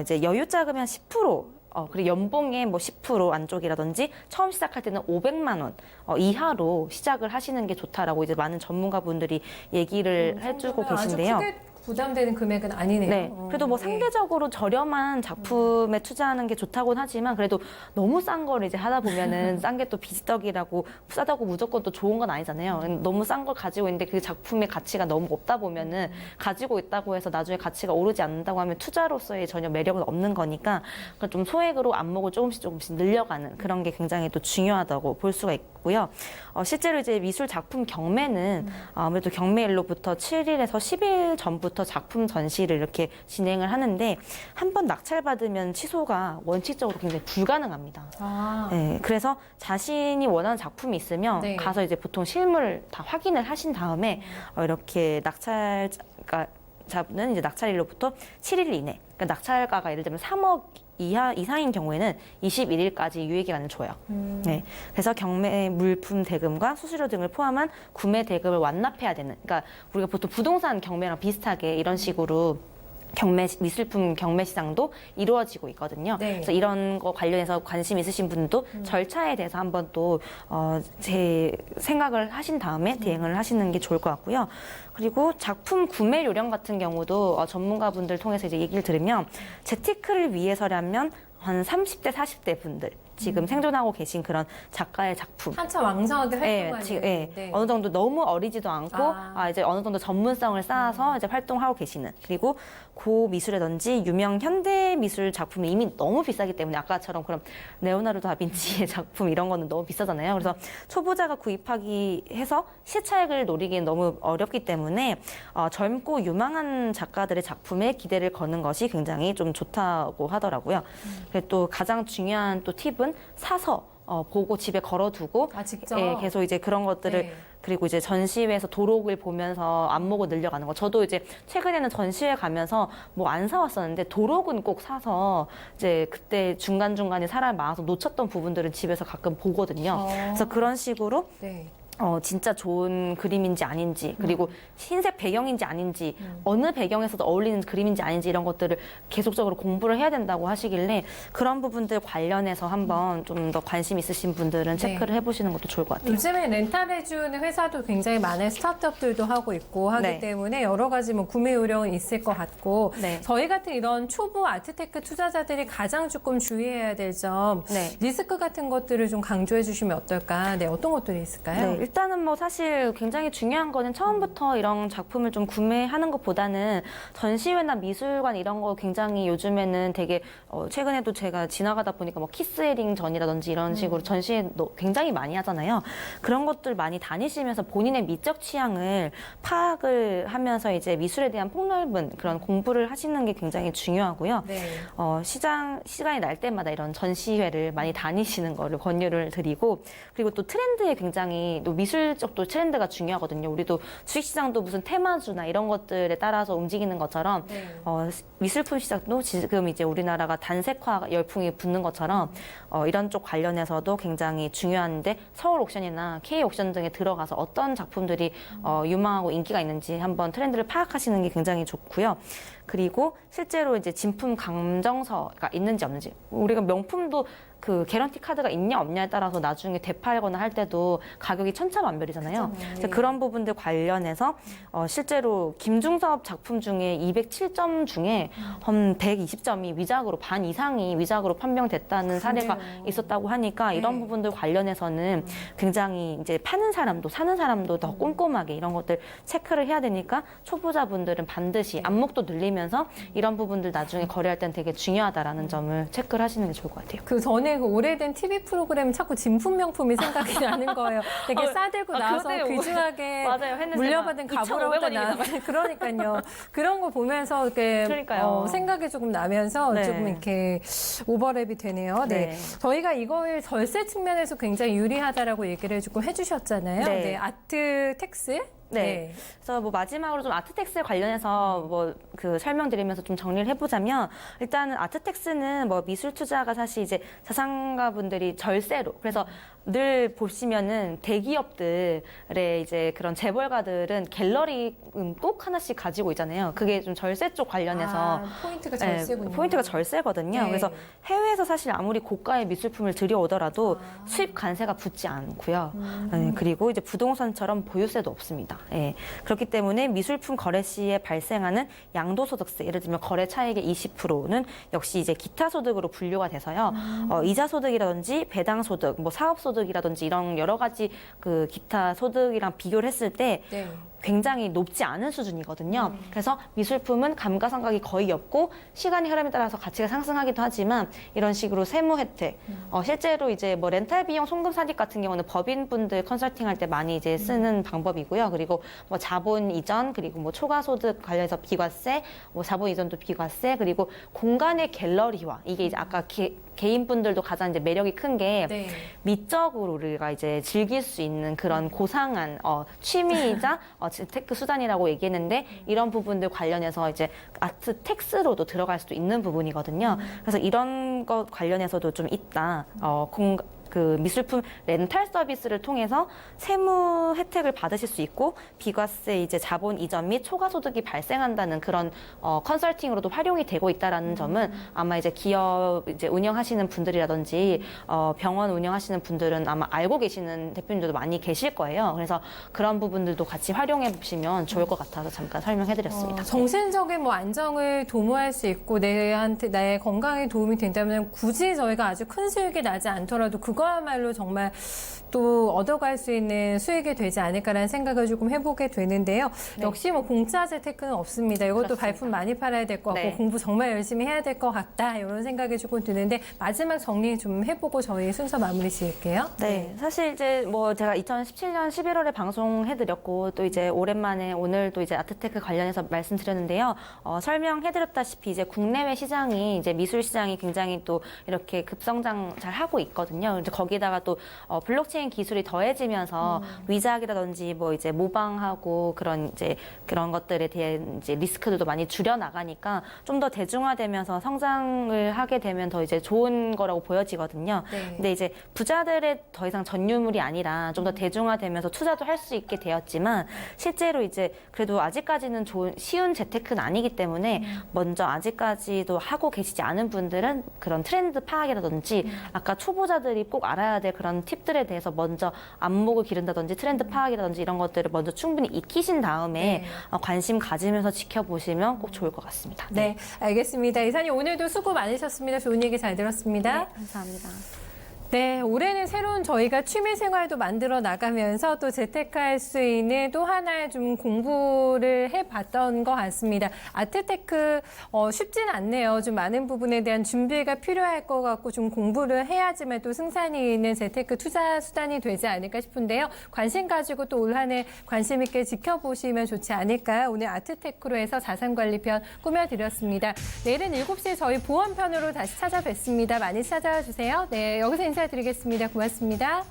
이제 여유 자금이 한 10% 그리고 연봉의 뭐 10% 안쪽이라든지 처음 시작할 때는 500만 원 이하로 시작을 하시는 게 좋다라고 이제 많은 전문가분들이 얘기를 해주고 계신데요. 아주 크게 부담되는 금액은 아니네요. 네. 그래도 뭐 상대적으로 저렴한 작품에 투자하는 게 좋다고는 하지만 그래도 너무 싼 거를 이제 하다 보면은 싼 게 또 비지떡이라고 싸다고 무조건 또 좋은 건 아니잖아요. 너무 싼 걸 가지고 있는데 그 작품의 가치가 너무 없다 보면은 가지고 있다고 해서 나중에 가치가 오르지 않는다고 하면 투자로서의 전혀 매력은 없는 거니까 좀 소액으로 안목을 조금씩 늘려가는 그런 게 굉장히 또 중요하다고 볼 수가 있고요. 실제로 이제 미술 작품 경매는 아무래도 경매일로부터 7일에서 10일 전부터 작품 전시를 이렇게 진행을 하는데 한 번 낙찰받으면 취소가 원칙적으로 굉장히 불가능합니다. 네, 그래서 자신이 원하는 작품이 있으면 네. 가서 이제 보통 실물을 다 확인을 하신 다음에 이렇게 낙찰가 잡는 이제 낙찰일로부터 7일 이내. 그러니까 낙찰가가 예를 들면 3억 이상인 경우에는 21일까지 유예 기간을 줘요. 네. 그래서 경매 물품 대금과 수수료 등을 포함한 구매 대금을 완납해야 되는. 그러니까 우리가 보통 부동산 경매랑 비슷하게 이런 식으로 미술품 경매 시장도 이루어지고 있거든요. 네. 그래서 이런 거 관련해서 관심 있으신 분도 절차에 대해서 한번 또 제 생각을 하신 다음에 대응을 하시는 게 좋을 것 같고요. 그리고 작품 구매 요령 같은 경우도 전문가분들 통해서 이제 얘기를 들으면 재테크를 위해서라면 한 30대, 40대 분들 지금 생존하고 계신 그런 작가의 작품. 한참 왕성하게 활동하는. 네. 어느 정도 너무 어리지도 않고 이제 어느 정도 전문성을 쌓아서 이제 활동하고 계시는. 그리고 고 미술이라든지 유명 현대 미술 작품이 이미 너무 비싸기 때문에 아까처럼 그럼 레오나르도 다빈치의 작품 이런 거는 너무 비싸잖아요. 그래서 초보자가 구입하기 해서 시차익을 노리기는 너무 어렵기 때문에 젊고 유망한 작가들의 작품에 기대를 거는 것이 굉장히 좀 좋다고 하더라고요. 그리고 또 가장 중요한 또 팁은 사서 보고 집에 걸어두고 직접? 계속 이제 그런 것들을 네. 그리고 이제 전시회에서 도록을 보면서 안목을 늘려가는 거. 저도 이제 최근에는 전시회 가면서 뭐 안 사왔었는데 도록은 꼭 사서 이제 그때 중간중간에 사람이 많아서 놓쳤던 부분들은 집에서 가끔 보거든요. 그래서 그런 식으로 네. 진짜 좋은 그림인지 아닌지, 그리고 흰색 배경인지 아닌지, 어느 배경에서도 어울리는 그림인지 아닌지 이런 것들을 계속적으로 공부를 해야 된다고 하시길래 그런 부분들 관련해서 한번 좀 더 관심 있으신 분들은 체크를 해보시는 것도 좋을 것 같아요. 요즘에 렌탈해주는 회사도 굉장히 많아요. 스타트업들도 하고 있고 하기 네. 때문에 여러 가지 뭐 구매 요령은 있을 것 같고 네. 저희 같은 이런 초보 아트테크 투자자들이 가장 조금 주의해야 될 점 네. 리스크 같은 것들을 좀 강조해 주시면 어떨까? 네, 어떤 것들이 있을까요? 네, 일단은 뭐 사실 굉장히 중요한 거는 처음부터 이런 작품을 좀 구매하는 것보다는 전시회나 미술관 이런 거 굉장히 요즘에는 되게 최근에도 제가 지나가다 보니까 뭐 키스헤링 전이라든지 이런 식으로 전시회 굉장히 많이 하잖아요. 그런 것들 많이 다니시면서 본인의 미적 취향을 파악을 하면서 이제 미술에 대한 폭넓은 그런 공부를 하시는 게 굉장히 중요하고요. 네. 시간이 날 때마다 이런 전시회를 많이 다니시는 거를 권유를 드리고, 그리고 또 트렌드에 굉장히 또 미술 쪽도 트렌드가 중요하거든요. 우리도 주식시장도 무슨 테마주나 이런 것들에 따라서 움직이는 것처럼 네. 미술품 시장도 지금 이제 우리나라가 단색화 열풍이 붙는 것처럼 이런 쪽 관련해서도 굉장히 중요한데 서울 옥션이나 K 옥션 등에 들어가서 어떤 작품들이 유망하고 인기가 있는지 한번 트렌드를 파악하시는 게 굉장히 좋고요. 그리고 실제로 이제 진품 감정서가 있는지 없는지, 우리가 명품도 그 개런티 카드가 있냐 없냐에 따라서 나중에 되팔거나 할 때도 가격이 천차만별이잖아요. 그래서 그런 부분들 관련해서 실제로 김중섭 작품 중에 207점 중에 한 120점이 위작으로 반 이상이 위작으로 판명됐다는 사례가 있었다고 하니까 이런 부분들 관련해서는 굉장히 이제 파는 사람도 사는 사람도 더 꼼꼼하게 이런 것들 체크를 해야 되니까 초보자분들은 반드시 안목도 늘리면서 이런 부분들 나중에 거래할 때는 되게 중요하다라는 점을 체크를 하시는 게 좋을 것 같아요. 그 전에 그 오래된 TV 프로그램 자꾸 진품 명품이 생각이 나는 거예요. 되게 싸들고 나와서 그때 귀중하게 맞아요. 했는데 물려받은 가보로부터 2,500원입니다. 나왔는데 그러니까요. 그런 거 보면서 이렇게 그러니까요. 생각이 조금 나면서 네. 조금 이렇게 오버랩이 되네요. 네. 네. 저희가 이거를 절세 측면에서 굉장히 유리하다라고 얘기를 조금 해주셨잖아요. 네. 네. 아트 텍스. 네. 그래서 뭐 마지막으로 좀 아트텍스 관련해서 뭐 그 설명드리면서 좀 정리를 해보자면 일단은 아트텍스는 뭐 미술 투자가 사실 이제 자산가분들이 절세로 그래서 늘 보시면은 대기업들의 이제 그런 재벌가들은 갤러리 꼭 하나씩 가지고 있잖아요. 그게 좀 절세 쪽 관련해서 포인트가 절세군요. 네, 포인트가 절세거든요. 네. 그래서 해외에서 사실 아무리 고가의 미술품을 들여오더라도 수입 관세가 붙지 않고요. 네, 그리고 이제 부동산처럼 보유세도 없습니다. 예. 그렇기 때문에 미술품 거래 시에 발생하는 양도소득세, 예를 들면 거래 차익의 20%는 역시 이제 기타 소득으로 분류가 돼서요. 이자 소득이라든지 배당 소득, 뭐 사업 소득이라든지 이런 여러 가지 그 기타 소득이랑 비교를 했을 때 네. 굉장히 높지 않은 수준이거든요. 그래서 미술품은 감가상각이 거의 없고 시간이 흐름에 따라서 가치가 상승하기도 하지만 이런 식으로 세무 혜택, 실제로 이제 뭐 렌탈 비용 송금 사직 같은 경우는 법인분들 컨설팅할 때 많이 이제 쓰는 방법이고요. 그리고 뭐 자본 이전 그리고 뭐 초과 소득 관련해서 비과세, 뭐 자본 이전도 비과세 그리고 공간의 갤러리화 이게 이제 아까 개인분들도 가장 이제 매력이 큰 게 네. 미적으로 우리가 이제 즐길 수 있는 그런 고상한 취미이자 재테크 수단이라고 얘기했는데 이런 부분들 관련해서 이제 아트 텍스로도 들어갈 수도 있는 부분이거든요. 그래서 이런 것 관련해서도 좀 있다. 그 미술품 렌탈 서비스를 통해서 세무 혜택을 받으실 수 있고 비과세 이제 자본 이전 및 초과 소득이 발생한다는 그런 컨설팅으로도 활용이 되고 있다라는 점은 아마 이제 기업 이제 운영하시는 분들이라든지 병원 운영하시는 분들은 아마 알고 계시는 대표님들도 많이 계실 거예요. 그래서 그런 부분들도 같이 활용해 보시면 좋을 것 같아서 잠깐 설명해드렸습니다. 정신적인 뭐 안정을 도모할 수 있고 나의 건강에 도움이 된다면 굳이 저희가 아주 큰 수익이 나지 않더라도 그거야말로 정말 또 얻어갈 수 있는 수익이 되지 않을까라는 생각을 조금 해보게 되는데요. 네. 역시 뭐 공짜 재테크는 없습니다. 이것도 그렇습니다. 발품 많이 팔아야 될 것 같고 네. 공부 정말 열심히 해야 될 것 같다 이런 생각이 조금 드는데 마지막 정리 좀 해보고 저희 순서 마무리 지을게요. 네, 사실 이제 뭐 제가 2017년 11월에 방송해드렸고 또 이제 오랜만에 오늘 또 이제 아트테크 관련해서 말씀드렸는데요. 설명해드렸다시피 이제 국내외 시장이 이제 미술 시장이 굉장히 또 이렇게 급성장 잘 하고 있거든요. 이제 거기다가 또 블록체인 기술이 더해지면서 위작이라든지 뭐 이제 모방하고 그런 것들에 대한 이제 리스크들도 많이 줄여 나가니까 좀 더 대중화되면서 성장을 하게 되면 더 이제 좋은 거라고 보여지거든요. 네. 근데 이제 부자들의 더 이상 전유물이 아니라 좀 더 대중화되면서 투자도 할 수 있게 되었지만 실제로 이제 그래도 아직까지는 쉬운 재테크는 아니기 때문에 먼저 아직까지도 하고 계시지 않은 분들은 그런 트렌드 파악이라든지 아까 초보자들이 꼭 알아야 될 그런 팁들에 대해서 먼저 안목을 기른다든지 트렌드 파악이라든지 이런 것들을 먼저 충분히 익히신 다음에 네. 관심 가지면서 지켜보시면 꼭 좋을 것 같습니다. 네, 알겠습니다. 이사님 오늘도 수고 많으셨습니다. 좋은 얘기 잘 들었습니다. 네, 감사합니다. 네, 올해는 새로운 저희가 취미 생활도 만들어 나가면서 또 재테크할 수 있는 또 하나의 좀 공부를 해봤던 것 같습니다. 아트테크 쉽진 않네요. 좀 많은 부분에 대한 준비가 필요할 것 같고 좀 공부를 해야지만 또 승산이 있는 재테크 투자 수단이 되지 않을까 싶은데요. 관심 가지고 또 올 한 해 관심 있게 지켜보시면 좋지 않을까요? 오늘 아트테크로 해서 자산관리편 꾸며드렸습니다. 내일은 7시에 저희 보험편으로 다시 찾아뵙습니다. 많이 찾아와 주세요. 네, 여기서 인사드리겠습니다. 고맙습니다.